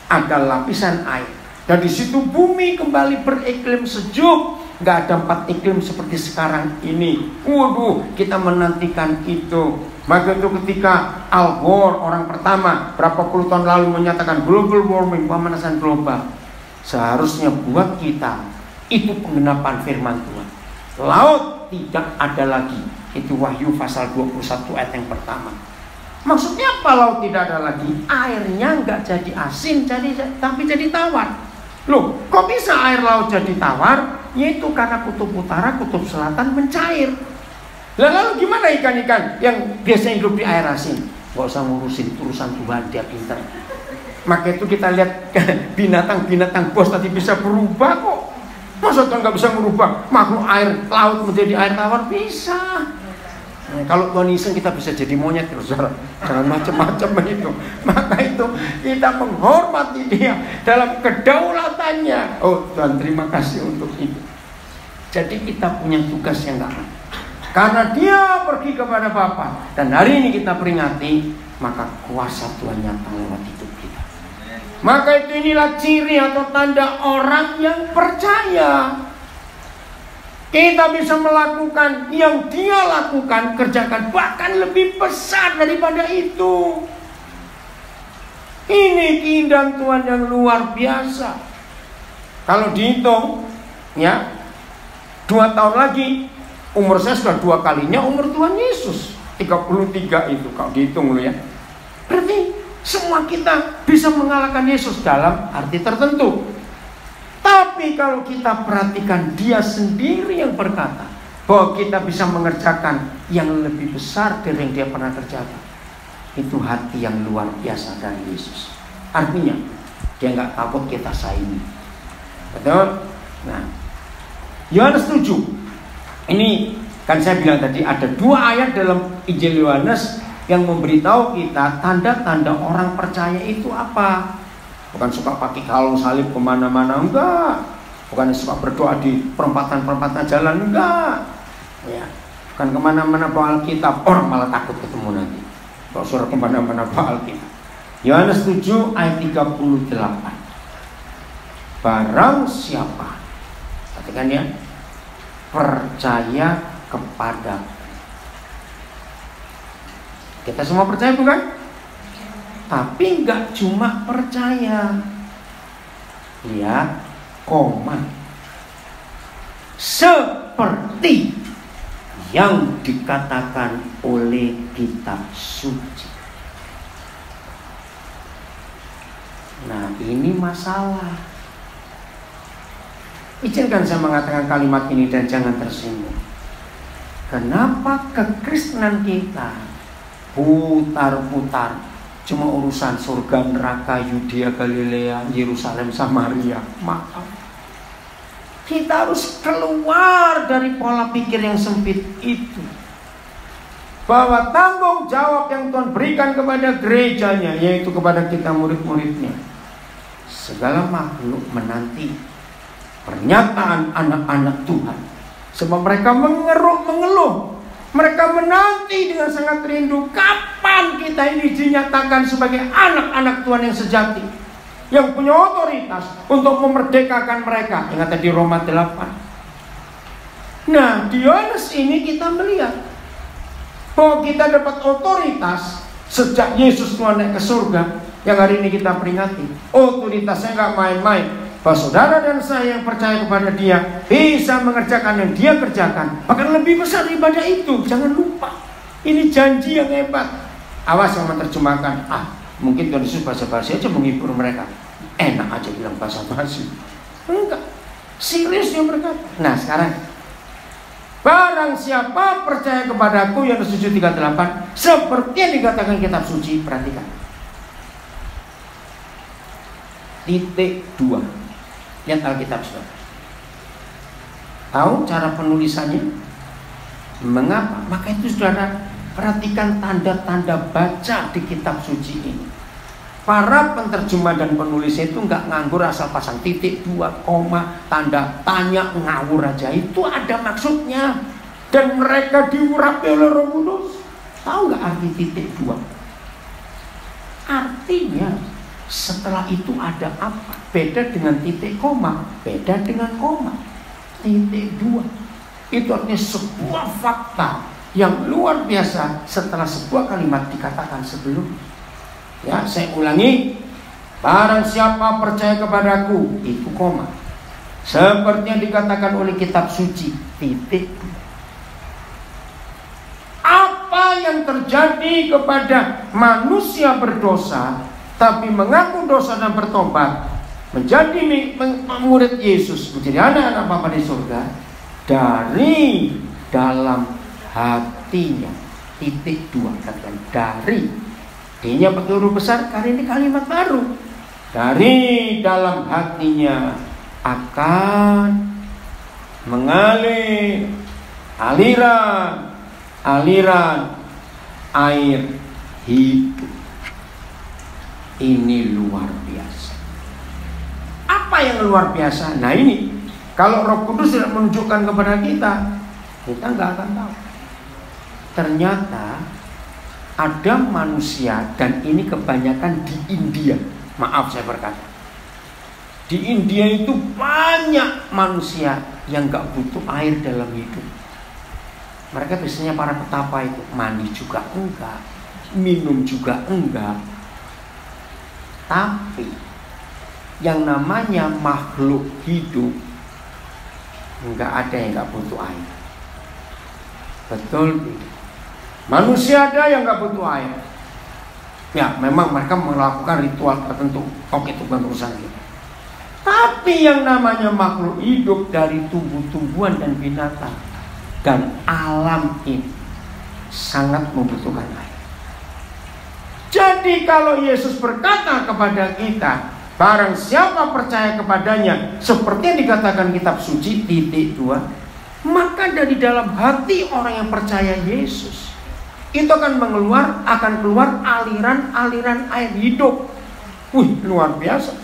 Ada lapisan air. Dan di situ bumi kembali beriklim sejuk. Gak ada 4 iklim seperti sekarang ini. Waduh, kita menantikan itu. Maka itu ketika Al Gore, orang pertama berapa puluh tahun lalu menyatakan global warming, pemanasan global, seharusnya buat kita itu penggenapan firman Tuhan. Laut tidak ada lagi. Itu Wahyu pasal 21 ayat yang pertama. Maksudnya apa laut tidak ada lagi? Airnya nggak jadi asin, tapi jadi tawar. Loh, kok bisa air laut jadi tawar? Yaitu karena kutub utara, kutub selatan mencair. Lalu gimana ikan-ikan yang biasa hidup di air asin? Gak usah ngurusin urusan Tuhan, dia pintar. Maka itu kita lihat binatang-binatang bos tadi bisa berubah kok. Masa Tuhan gak bisa merubah makhluk air laut menjadi air tawar? Bisa. Nah, kalau Tuhan iseng kita bisa jadi monyet terus, jangan macam-macam itu. Maka itu kita menghormati dia dalam kedaulatannya. Oh Tuhan, terima kasih untuk itu. Jadi kita punya tugas yang gak lain. Karena dia pergi kepada Bapa dan hari ini kita peringati, maka kuasa Tuhan nyata lewat hidup kita. Maka itu inilah ciri atau tanda orang yang percaya. Kita bisa melakukan yang dia lakukan, kerjakan, bahkan lebih besar daripada itu. Ini keindahan Tuhan yang luar biasa. Kalau dihitung, ya, 2 tahun lagi, umur saya sudah 2 kalinya umur Tuhan Yesus. 33 itu kalau dihitung loh ya. Berarti semua kita bisa mengalahkan Yesus dalam arti tertentu. Tapi kalau kita perhatikan, dia sendiri yang berkata bahwa kita bisa mengerjakan yang lebih besar dari yang dia pernah kerjakan. Itu hati yang luar biasa dari Yesus. Artinya dia nggak takut kita saingi. Betul? Nah, Yohanes 7. Ini kan saya bilang tadi ada 2 ayat dalam Injil Yohanes yang memberitahu kita tanda-tanda orang percaya itu apa. Bukan suka pakai kalung salib kemana-mana, enggak. Bukan suka berdoa di perempatan-perempatan jalan, enggak. Ya, bukan kemana-mana bawa Alkitab, orang malah takut ketemu nanti kalau suruh kemana-mana bawa Alkitab. Yohanes 7 ayat 38. Barang siapa, katakan ya, percaya kepada. Kita semua percaya bukan? Tapi nggak cuma percaya, ya, seperti yang dikatakan oleh kitab suci. Nah, ini masalah. Izinkan saya mengatakan kalimat ini dan jangan tersinggung. Kenapa kekristenan kita putar-putar cuma urusan surga, neraka, Yudea, Galilea, Yerusalem, Samaria? Maaf, kita harus keluar dari pola pikir yang sempit itu. Bahwa tanggung jawab yang Tuhan berikan kepada gerejanya, yaitu kepada kita murid-muridnya, segala makhluk menanti pernyataan anak-anak Tuhan. Sebab mereka mengeluh. Mereka menanti dengan sangat rindu kapan kita ini dinyatakan sebagai anak-anak Tuhan yang sejati, yang punya otoritas untuk memerdekakan mereka. Ingat tadi Roma 8. Nah, di Yohanes ini kita melihat bahwa kita dapat otoritas sejak Yesus Tuhan naik ke surga, yang hari ini kita peringati. Otoritasnya nggak main-main. Bahwa saudara dan saya yang percaya kepada dia bisa mengerjakan yang dia kerjakan, bahkan lebih besar daripada itu. Jangan lupa, ini janji yang hebat. Awas yang menerjemahkan, mungkin Tuhan Yesus bahasa basi aja menghibur mereka. Enak aja bilang bahasa basi. Enggak. Serius dia berkata. Nah sekarang, barang siapa percaya kepadaku, yang 7:38, seperti yang dikatakan kitab suci. Perhatikan. Titik 2. Lihat Alkitab saudara. Tahu cara penulisannya? Mengapa? Maka itu saudara, perhatikan tanda-tanda baca di kitab suci ini. Para penterjemah dan penulisnya itu nggak nganggur asal pasang titik, 2, koma, tanda tanya, ngawur aja. Itu ada maksudnya. Dan mereka diurapi oleh Roh Kudus. Tahu nggak arti titik 2? Artinya setelah itu ada apa? Beda dengan titik koma, beda dengan koma. Titik 2 itu artinya sebuah fakta yang luar biasa setelah sebuah kalimat dikatakan sebelum. Ya, saya ulangi. Barang siapa percaya kepadaku, itu koma, seperti yang dikatakan oleh kitab suci, titik. Apa yang terjadi kepada manusia berdosa tapi mengaku dosa dan bertobat, menjadi murid Yesus, menjadi anak-anak Bapa di surga, dari dalam hatinya. Titik 2, katakan dari. D-nya pakai huruf besar, karena ini kalimat baru. Dari dalam hatinya akan mengalir aliran air hidup. Ini luar biasa. Apa yang luar biasa? Nah ini, kalau Roh Kudus tidak menunjukkan kepada kita nggak akan tahu. Ternyata ada manusia, dan ini kebanyakan di India. Maaf saya berkata, di India itu banyak manusia yang nggak butuh air dalam hidup. Mereka biasanya para petapa itu mandi juga enggak, minum juga enggak. Tapi yang namanya makhluk hidup, enggak ada yang enggak butuh air. Betul. Manusia ada yang enggak butuh air. Ya, memang mereka melakukan ritual tertentu. Oke, itu bukan urusan kita. Tapi yang namanya makhluk hidup dari tumbuh-tumbuhan dan binatang dan alam ini sangat membutuhkan air. Jadi kalau Yesus berkata kepada kita, barang siapa percaya kepadanya, seperti yang dikatakan kitab suci, titik 2, maka dari dalam hati orang yang percaya Yesus itu akan keluar aliran-aliran air hidup. Wih, luar biasa.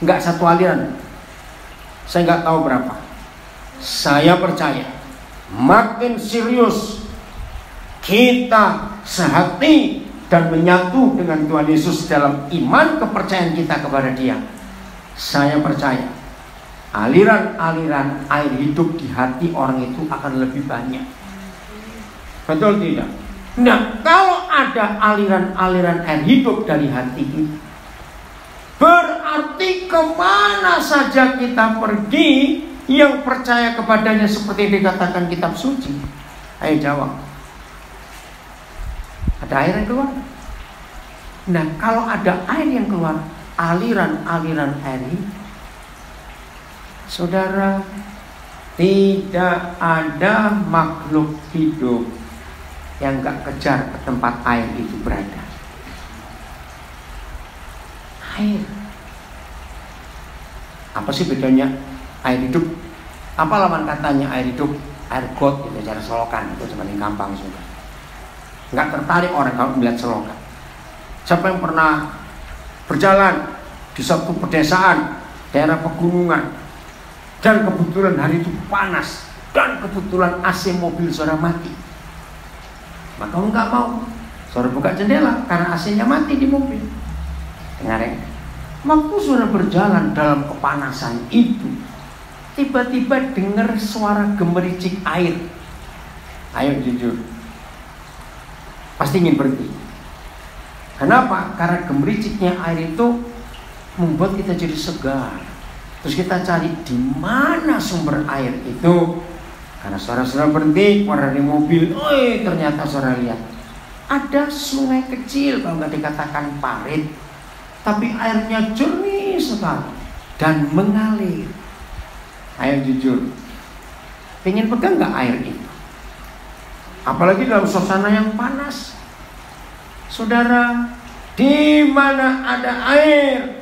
Enggak satu aliran, saya enggak tahu berapa. Saya percaya makin serius kita sehati dan menyatu dengan Tuhan Yesus dalam iman kepercayaan kita kepada Dia, saya percaya aliran-aliran air hidup di hati orang itu akan lebih banyak. Betul tidak? Nah, kalau ada aliran-aliran air hidup dari hati kita, berarti kemana saja kita pergi yang percaya kepadanya seperti yang dikatakan kitab suci, ayo jawab. Ada air yang keluar. Nah, kalau ada air yang keluar, aliran-aliran air ini, saudara, tidak ada makhluk hidup yang gak kejar ke tempat air itu berada. Air. Apa sih bedanya air hidup? Apa lawan katanya air hidup? Air got itu cara selokan, itu cuma yang gampang sudah. Nggak tertarik orang kalau melihat selokan. Siapa yang pernah berjalan di suatu pedesaan, daerah pegunungan, dan kebetulan hari itu panas, dan kebetulan AC mobil saudara mati, maka nggak mau saudara buka jendela karena AC-nya mati di mobil. Dengar ya, waktu saudara berjalan dalam kepanasan itu, tiba-tiba dengar suara gemericik air. Ayo jujur, pasti ingin berhenti. Kenapa? Karena gemericiknya air itu membuat kita jadi segar. Terus kita cari di mana sumber air itu. Karena saudara-saudara berhenti keluar dari mobil, ternyata saudara lihat ada sungai kecil, kalau nggak dikatakan parit, tapi airnya jernih sekali dan mengalir. Ayo jujur, pengen pegang nggak air itu? Apalagi dalam suasana yang panas. Saudara, di mana ada air,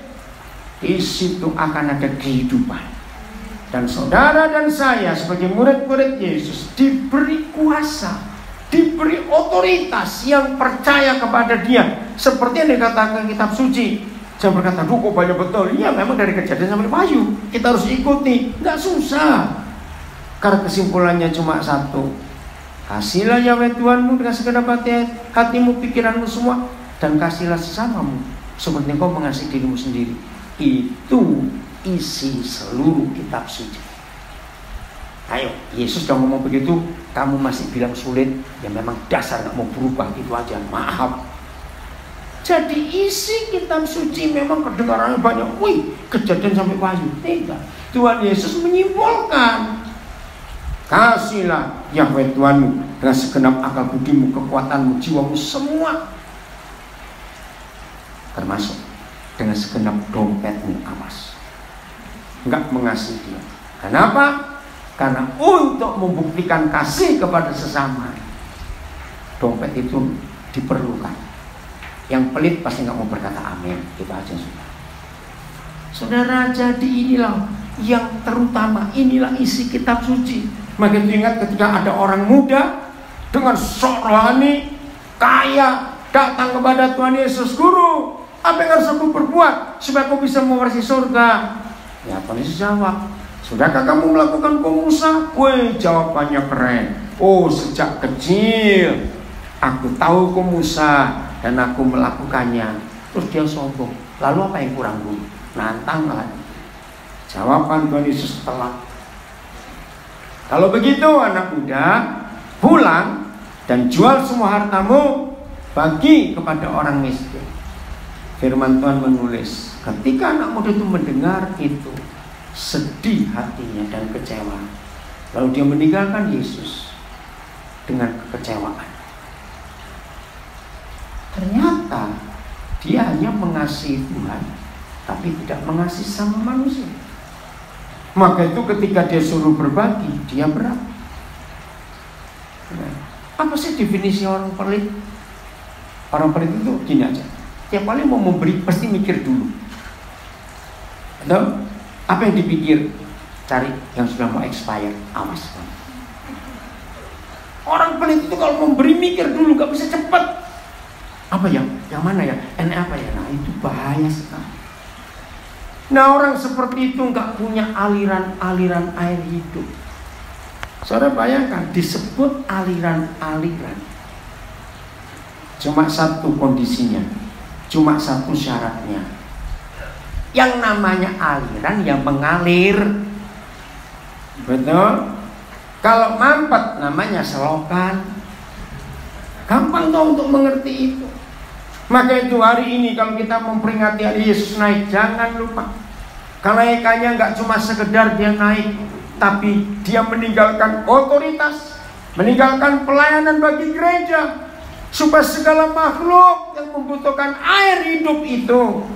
di situ akan ada kehidupan. Dan saudara dan saya sebagai murid-murid Yesus diberi kuasa, diberi otoritas yang percaya kepada Dia. Seperti yang dikatakan kitab suci. Jangan berkata, duh kok banyak betul. Iya, memang dari Kejadian sampai Wahyu kita harus ikuti, nggak susah. Karena kesimpulannya cuma satu. Kasihlah Yahweh Tuhanmu dengan segenap hatimu, pikiranmu semua, dan kasihlah sesamamu seperti engkau mengasihi dirimu sendiri. Itu isi seluruh kitab suci. Ayo, Yesus sudah ngomong begitu, kamu masih bilang sulit, ya memang dasar gak mau berubah, itu aja, maaf. Jadi isi kitab suci memang kedengarannya banyak, wih, Kejadian sampai Wahyu. Tidak, Tuhan Yesus menyimpulkan, kasihlah Yahweh Tuhanmu dengan segenap akal budimu, kekuatanmu, jiwamu, semua, termasuk dengan segenap dompetmu, awas. Enggak mengasihi Dia. Kenapa? Karena untuk membuktikan kasih kepada sesama, dompet itu diperlukan. Yang pelit pasti nggak mau berkata amin. Itu aja sudah. Saudara, jadi inilah yang terutama, inilah isi kitab suci. Makin ingat ketika ada orang muda dengan sok rohani, kaya, datang kepada Tuhan Yesus, guru, apa yang harus aku berbuat supaya aku bisa mewarisi surga? Ya, Tuhan Yesus jawab, sudahkah kamu melakukan Musa? Wih, jawabannya keren. Oh, sejak kecil aku tahu Musa dan aku melakukannya. Terus dia sombong. Lalu apa yang kurang dulu? Nantang lagi. Jawaban Tuhan Yesus telak. Kalau begitu anak muda, pulang dan jual semua hartamu, bagi kepada orang miskin. Firman Tuhan menulis, ketika anak muda itu mendengar itu, sedih hatinya dan kecewa. Lalu dia meninggalkan Yesus dengan kekecewaan. Ternyata dia hanya mengasihi Tuhan, tapi tidak mengasihi sama manusia. Maka itu ketika dia suruh berbagi, dia berat. Nah, apa sih definisi orang pelit? Orang pelit itu gini aja, tiap kali mau memberi pasti mikir dulu. Atau apa yang dipikir? Cari yang sudah mau expired, awas. Orang pelit itu kalau memberi mikir dulu, gak bisa cepat. Apa yang mana ya? Enak apa ya? Nah, itu bahaya sekali. Nah, orang seperti itu nggak punya aliran-aliran air hidup. Saudara bayangkan, disebut aliran-aliran. Cuma satu kondisinya, cuma satu syaratnya. Yang namanya aliran yang mengalir. Betul? Kalau mampet namanya selokan. Gampang dong untuk mengerti itu. Maka itu hari ini kalau kita memperingati hari Yesus naik, jangan lupa kenaikannya nggak cuma sekedar dia naik, tapi dia meninggalkan otoritas, meninggalkan pelayanan bagi gereja, supaya segala makhluk yang membutuhkan air hidup itu,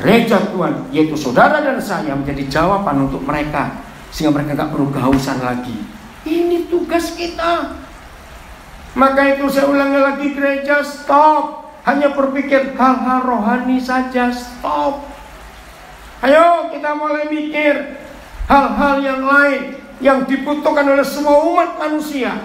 gereja Tuhan, yaitu saudara dan saya, menjadi jawaban untuk mereka, sehingga mereka nggak perlu kehausan lagi. Ini tugas kita. Maka itu saya ulangi lagi, gereja stop. Hanya berpikir hal-hal rohani saja, stop. Ayo kita mulai mikir hal-hal yang lain yang dibutuhkan oleh semua umat manusia,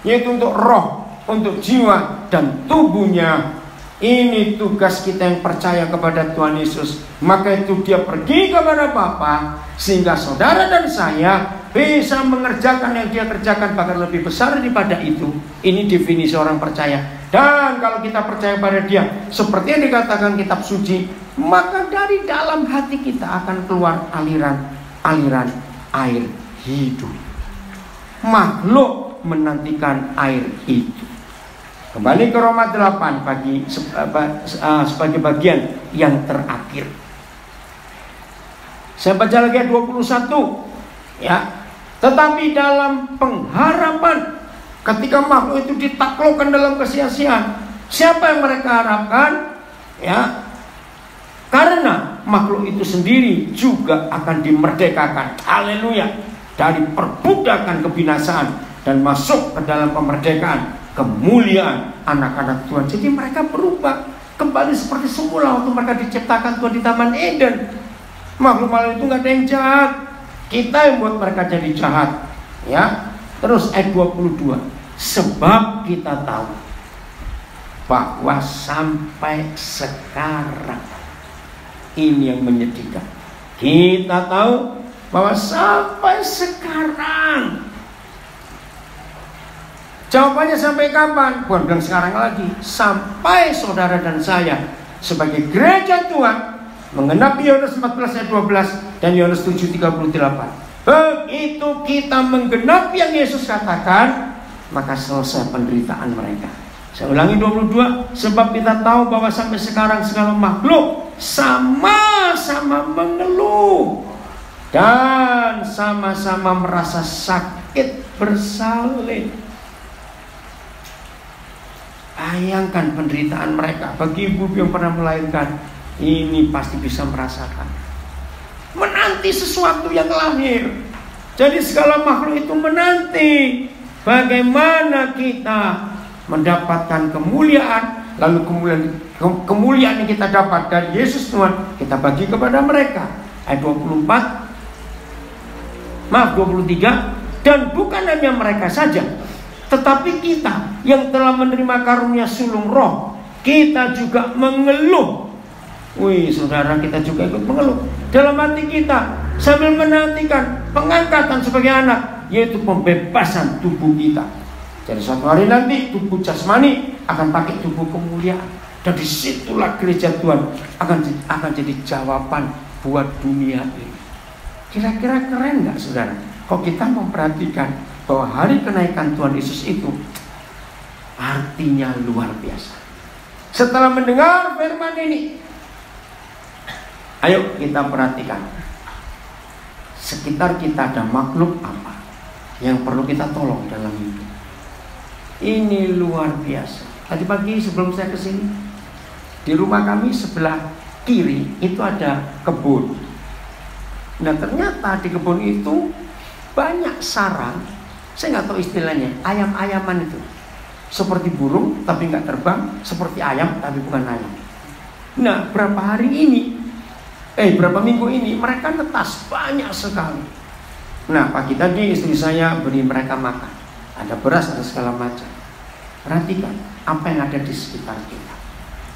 yaitu untuk roh, untuk jiwa dan tubuhnya. Ini tugas kita yang percaya kepada Tuhan Yesus. Maka itu dia pergi kepada Bapa, sehingga saudara dan saya bisa mengerjakan yang dia kerjakan, bahkan lebih besar daripada itu. Ini definisi orang percaya. Dan kalau kita percaya pada dia, seperti yang dikatakan kitab suci, maka dari dalam hati kita akan keluar aliran air hidup. Makhluk menantikan air itu. Kembali ke Roma 8 sebagai bagian yang terakhir. Saya baca lagi 21. Ya. Tetapi dalam pengharapan, ketika makhluk itu ditaklukkan dalam kesia-siaan, siapa yang mereka harapkan? Ya, karena makhluk itu sendiri juga akan dimerdekakan. Haleluya. Dari perbudakan kebinasaan dan masuk ke dalam kemerdekaan, kemuliaan anak-anak Tuhan. Jadi mereka berubah kembali seperti semula waktu mereka diciptakan Tuhan di Taman Eden. Makhluk-makhluk itu nggak ada yang jahat. Kita yang buat mereka jadi jahat. Ya. Terus ayat 22. Sebab kita tahu bahwa sampai sekarang, ini yang menyedihkan, kita tahu bahwa sampai sekarang. Jawabannya sampai kapan? Bukan bilang sekarang lagi. Sampai saudara dan saya sebagai gereja Tuhan menggenapi Yohanes 14 ayat 12 dan Yohanes 7:38. Begitu kita menggenapi yang Yesus katakan, maka selesai penderitaan mereka. Saya ulangi 22. Sebab kita tahu bahwa sampai sekarang segala makhluk sama-sama mengeluh dan sama-sama merasa sakit bersalin. Bayangkan penderitaan mereka. Bagi ibu yang pernah melahirkan, ini pasti bisa merasakan. Menanti sesuatu yang lahir. Jadi segala makhluk itu menanti bagaimana kita mendapatkan kemuliaan. Lalu kemuliaan yang kita dapat dari Yesus Tuhan, kita bagi kepada mereka. Ayat 23. Dan bukan hanya mereka saja, tetapi kita yang telah menerima karunia sulung roh, kita juga mengeluh. Wih, saudara, kita juga ikut mengeluh dalam hati kita sambil menantikan pengangkatan sebagai anak, yaitu pembebasan tubuh kita. Jadi suatu hari nanti tubuh jasmani akan pakai tubuh kemuliaan, dan disitulah gereja Tuhan akan jadi jawaban buat dunia ini. Kira-kira keren nggak, saudara? Kok kita memperhatikan bahwa hari kenaikan Tuhan Yesus itu artinya luar biasa. Setelah mendengar firman ini, ayo kita perhatikan. Sekitar kita ada makhluk apa yang perlu kita tolong dalam hidup. Ini luar biasa. Tadi pagi sebelum saya kesini, di rumah kami sebelah kiri itu ada kebun. Nah, ternyata di kebun itu banyak sarang. Saya nggak tahu istilahnya, ayam-ayaman itu. Seperti burung tapi nggak terbang, seperti ayam tapi bukan ayam. Nah, berapa minggu ini mereka netas banyak sekali. Nah, pagi tadi istri saya beri mereka makan. Ada beras, ada segala macam. Perhatikan apa yang ada di sekitar kita,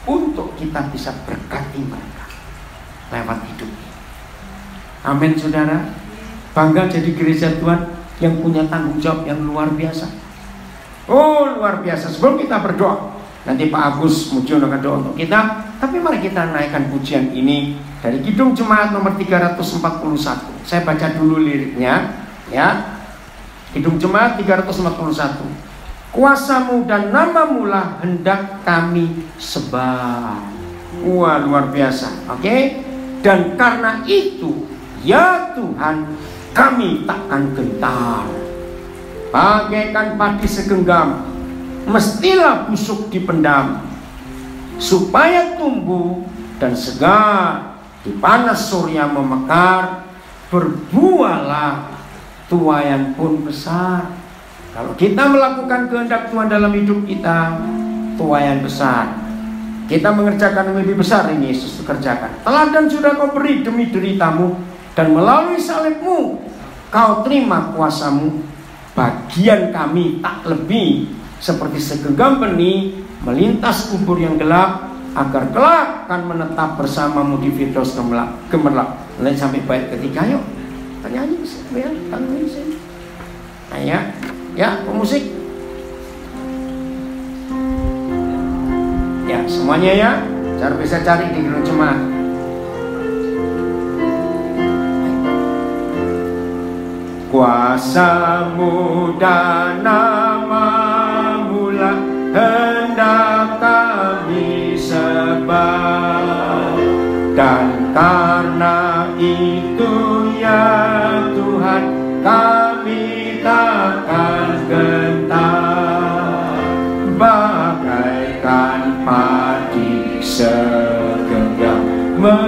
untuk kita bisa berkati mereka lewat hidup ini. Amin, saudara. Bangga jadi gereja Tuhan yang punya tanggung jawab yang luar biasa. Oh, luar biasa. Sebelum kita berdoa, nanti Pak Agus Mujiono akan doa untuk kita. Tapi mari kita naikkan pujian ini dari Kidung Jemaat nomor 341. Saya baca dulu liriknya, ya. Kidung Jemaat 341. Kuasamu dan namamu lah hendak kami sembah. Wah, luar biasa. Oke? Dan karena itu, ya Tuhan, kami takkan gentar. Bagaikan padi segenggam, mestilah busuk dipendam, supaya tumbuh dan segar di panas surya memekar, berbuahlah tuaian pun besar. Kalau kita melakukan kehendak Tuhan dalam hidup kita, tuaian besar. Kita mengerjakan yang lebih besar ini Yesus kerjakan. Teladan sudah kau beri demi deritamu, dan melalui salibmu kau terima kuasamu. Bagian kami tak lebih seperti segenggam benih melintas kubur yang gelap, agar kelak akan menetap bersamamu di Firdaus gemerlap. Lain sampai bait ketiga, yuk kita nyanyi ya, tangan sini. Nah, ya pemusik, ya semuanya ya, cara bisa cari di Kidung Jemaat. Kuasamu dan namamu lah hendak kami sembah, dan karena itu ya Tuhan, kami takkan gentar. Bagaikan padi segenggam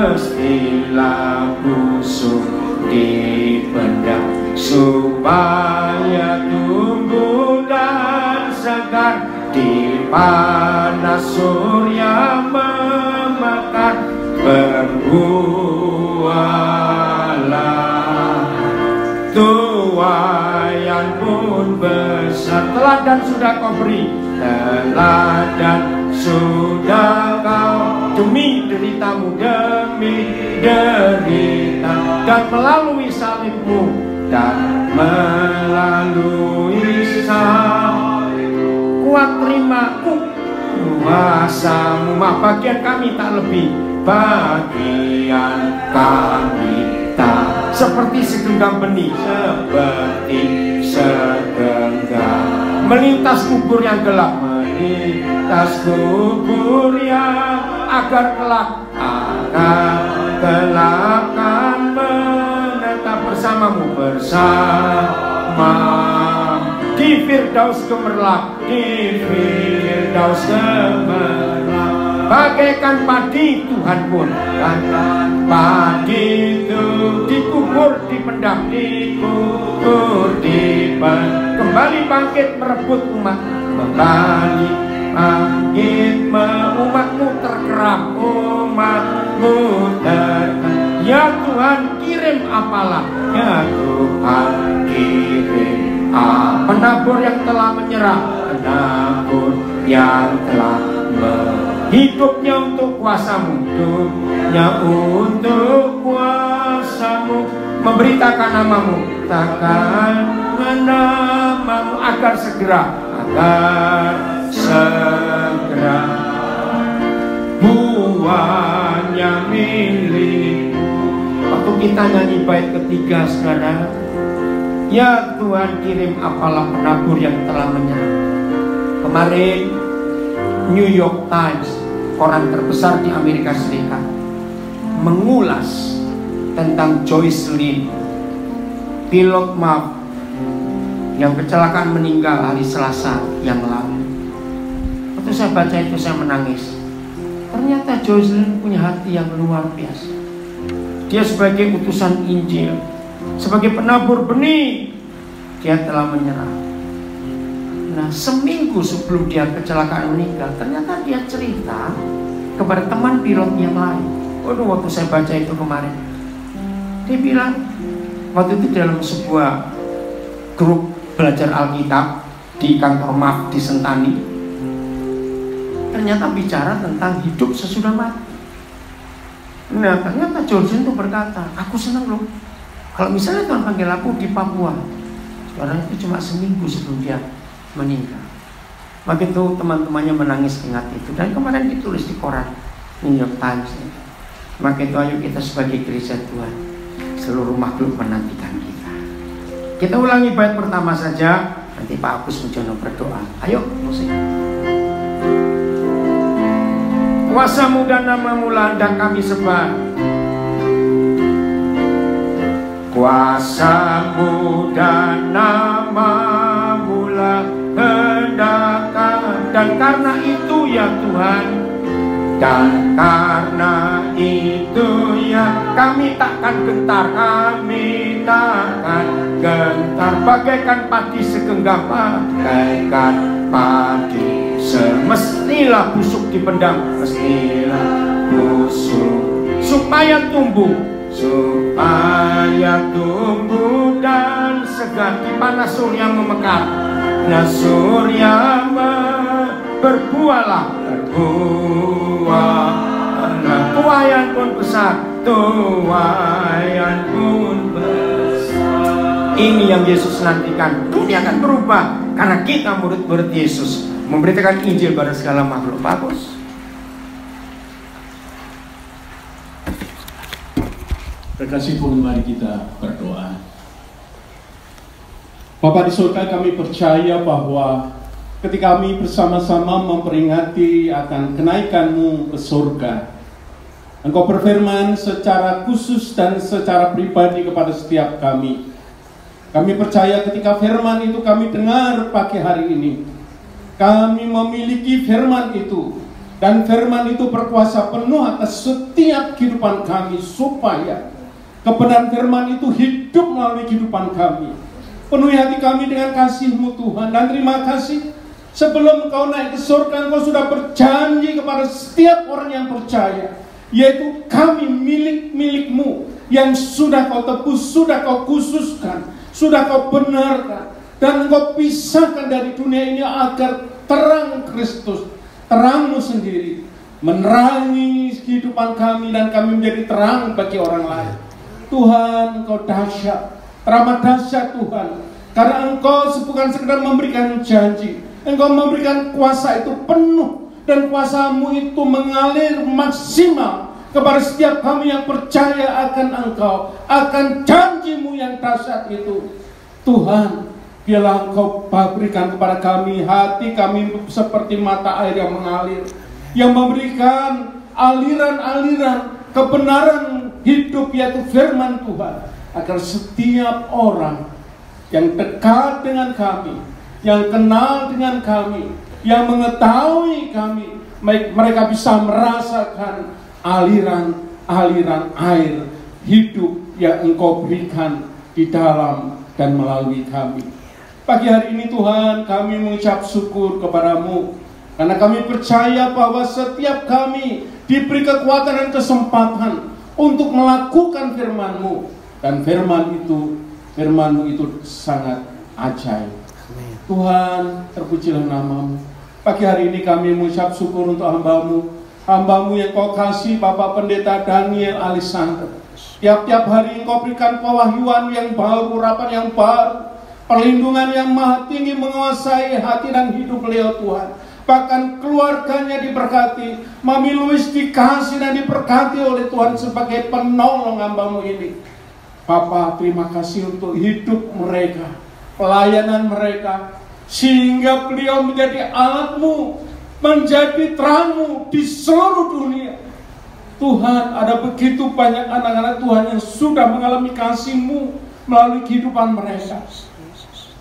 mestilah busuk dipendam, supaya tumbuh dan segar di panas surya memekar. Berbuahlah, tuaian pun besar. Teladan sudah kau beri, teladan sudah kau, demi deritamu, demi derita, dan melalui salibmu, dan melalui salibmu, kuat terima kuasamu. Bagian kami tak lebih, bagian kami tak seperti segenggam benih, seperti segenggam melintas kubur yang gelap, melintas kubur yang agar kelak kan menetap bersamamu, bersama di Firdaus gemerlap, di Firdaus gemerlap. Bagaikan padi Tuhan pun, bagaikan padi itu dikubur, dipendam, dikubur, dipendam, kembali bangkit merebut umat, kembali bangkit umatmu terkeram, umatmu terkeram. Ya Tuhan kirim apalah, ya Tuhan kirim penabur yang telah menyerah, penabur yang telah hidupnya untuk kuasamu, hidupnya untuk kuasamu, memberitakan namamu, takkan namamu, agar segera buahnya milikmu. Waktu kita nyanyi bait ketiga, saudara, ya Tuhan kirim apalah penabur yang telah menyerah. Kemarin New York Times, koran terbesar di Amerika Serikat, mengulas tentang Jocelyn, pilot MAF yang kecelakaan meninggal hari Selasa yang lalu. Waktu saya baca itu saya menangis. Ternyata Jocelyn punya hati yang luar biasa. Dia sebagai utusan Injil, sebagai penabur benih, dia telah menyerah. Nah, seminggu sebelum dia kecelakaan meninggal, ternyata dia cerita kepada teman pilot yang lain. Waduh, waktu saya baca itu kemarin, dia bilang waktu itu dalam sebuah grup belajar Alkitab di kantor MAF di Sentani, ternyata bicara tentang hidup sesudah mati. Nah, ternyata Johnson itu berkata, aku senang loh kalau misalnya Tuhan panggil aku di Papua. Sekarang itu cuma seminggu sebelum dia meninggal. Maka itu teman-temannya menangis ingat itu, dan kemarin ditulis di koran New York Times. Maka itu ayo kita sebagai gereja Tuhan, seluruh makhluk menantikan kita. Kita ulangi bait pertama saja, nanti Pak Agus Mujono berdoa. Ayo musik. Kuasamu dan namamu landang kami sebar, kuasamu dan namamu lah hendakkan. Dan karena itu ya Tuhan, dan karena itu ya kami takkan gentar, kami takkan gentar. Bagaikan padi segenggam, bagaikan padi semestilah busuk dipendam, mestilah busuk supaya tumbuh, supaya tumbuh dan segar di panas surya memekar. Nah surya berbuahlah, berbuahlah, tuaian pun besar, tuaian pun besar. Ini yang Yesus nantikan. Dunia akan berubah karena kita murid-murid Yesus memberitakan Injil pada segala makhluk. Bagus.
Terkasih pun mari kita berdoa. Bapa di surga, kami percaya bahwa ketika kami bersama-sama memperingati akan kenaikan-Mu ke surga, Engkau berfirman secara khusus dan secara pribadi kepada setiap kami. Kami percaya ketika firman itu kami dengar pagi hari ini, kami memiliki firman itu, Dan firman itu berkuasa penuh atas setiap kehidupan kami, supaya kebenaran firman itu hidup melalui kehidupan kami. Penuhi hati kami dengan kasih-Mu Tuhan. Dan terima kasih, sebelum Engkau naik ke surga, Engkau sudah berjanji kepada setiap orang yang percaya, yaitu kami milik-milik-Mu, yang sudah Kau tebus, sudah Kau khususkan, sudah Kau benarkan, dan Engkau pisahkan dari dunia ini agar terang Kristus, terang-Mu sendiri, menerangi kehidupan kami, dan kami menjadi terang bagi orang lain. Tuhan, Engkau dahsyat, teramat dahsyat Tuhan, karena Engkau bukan sekedar memberikan janji, Engkau memberikan kuasa itu penuh, dan kuasa-Mu itu mengalir maksimal kepada setiap kami yang percaya akan Engkau, akan janji-Mu yang dahsyat itu. Tuhan, biarlah Engkau berikan kepada kami hati kami seperti mata air yang mengalir, yang memberikan aliran-aliran kebenaran hidup, yaitu firman Tuhan, agar setiap orang yang dekat dengan kami, yang kenal dengan kami, yang mengetahui kami, mereka bisa merasakan aliran-aliran air hidup yang Engkau berikan di dalam dan melalui kami. Pagi hari ini Tuhan, kami mengucap syukur kepada-Mu, karena kami percaya bahwa setiap kami diberi kekuatan dan kesempatan untuk melakukan firman-Mu, dan firman-Mu itu sangat ajaib. Tuhan, terpujilah nama-Mu. Pagi hari ini kami mengucap syukur untuk hamba-Mu yang Kau kasih, Bapak Pendeta Daniel Alexander. Tiap-tiap hari Engkau berikan pewahyuan yang baru, urapan yang baru, perlindungan yang maha tinggi menguasai hati dan hidup beliau Tuhan. Bahkan keluarganya diberkati, Mami Louis dikasih dan diberkati oleh Tuhan sebagai penolong hamba-Mu ini. Bapa, terima kasih untuk hidup mereka, pelayanan mereka, sehingga beliau menjadi alat-Mu, menjadi terang-Mu di seluruh dunia. Tuhan, ada begitu banyak anak-anak Tuhan yang sudah mengalami kasih-Mu melalui kehidupan mereka.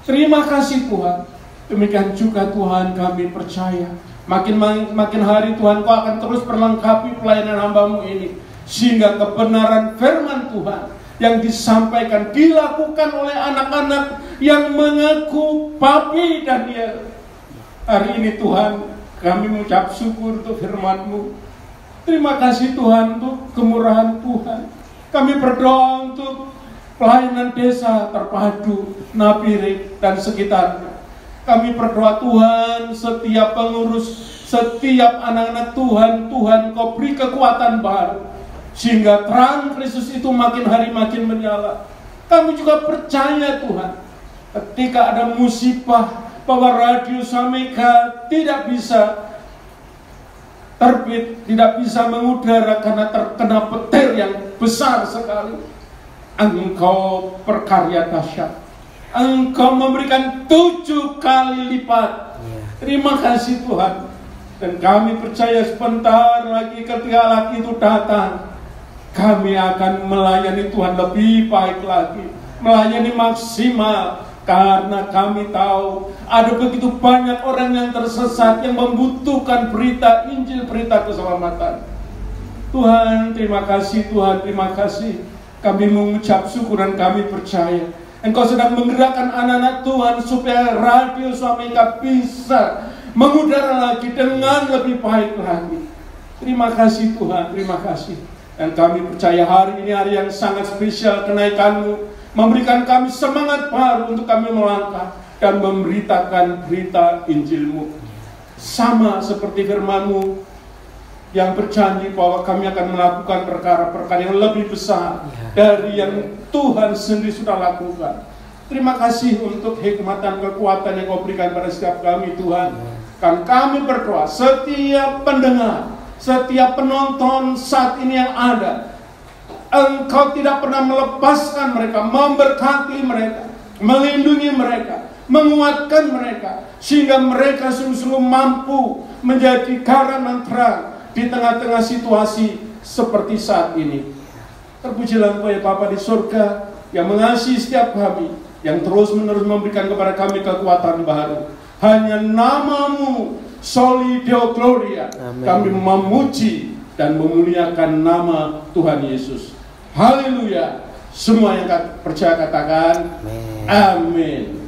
Terima kasih Tuhan. Demikian juga Tuhan, kami percaya makin hari Tuhan, Kau akan terus perlengkapi pelayanan hamba-Mu ini, sehingga kebenaran firman Tuhan yang disampaikan dilakukan oleh anak-anak yang mengaku Papi Daniel. Hari ini Tuhan, kami mengucap syukur untuk firman-Mu. Terima kasih Tuhan untuk kemurahan Tuhan. Kami berdoa untuk pelayanan desa terpadu, Napirik dan sekitarnya. Kami berdoa Tuhan, setiap pengurus, setiap anak-anak Tuhan, Kau beri kekuatan baru, sehingga terang Kristus itu makin hari makin menyala. Kami juga percaya Tuhan, ketika ada musibah, bahwa Radio Sameka tidak bisa terbit, tidak bisa mengudara karena terkena petir yang besar sekali. Engkau berkarya dahsyat. Engkau memberikan 7 kali lipat. Terima kasih Tuhan. Dan kami percaya sebentar lagi ketika lagi itu datang, kami akan melayani Tuhan lebih baik lagi, melayani maksimal, karena kami tahu ada begitu banyak orang yang tersesat, yang membutuhkan berita Injil, berita keselamatan. Tuhan, terima kasih Tuhan, terima kasih. Kami mengucap syukur dan kami percaya Engkau sedang menggerakkan anak-anak Tuhan supaya Radio Sameka bisa mengudara lagi dengan lebih baik lagi. Terima kasih Tuhan, terima kasih. Dan kami percaya hari ini hari yang sangat spesial, kenaikan-Mu memberikan kami semangat baru untuk kami melangkah dan memberitakan berita Injil-Mu. Sama seperti firman-Mu yang berjanji bahwa kami akan melakukan perkara-perkara yang lebih besar dari yang Tuhan sendiri sudah lakukan. Terima kasih untuk hikmat dan kekuatan yang Kau berikan pada setiap kami Tuhan. Kan kami berdoa, setiap pendengar, setiap penonton saat ini yang ada, Engkau tidak pernah melepaskan mereka, memberkati mereka, melindungi mereka, menguatkan mereka, sehingga mereka sungguh-sungguh mampu menjadi garam dan terang di tengah-tengah situasi seperti saat ini. Terpujilah Engkau ya Bapa di surga, yang mengasihi setiap kami, yang terus-menerus memberikan kepada kami kekuatan baru. Hanya nama-Mu Soli Deo Gloria.
Amin.
Kami memuji dan memuliakan nama Tuhan Yesus. Haleluya. Semua yang percaya katakan amin.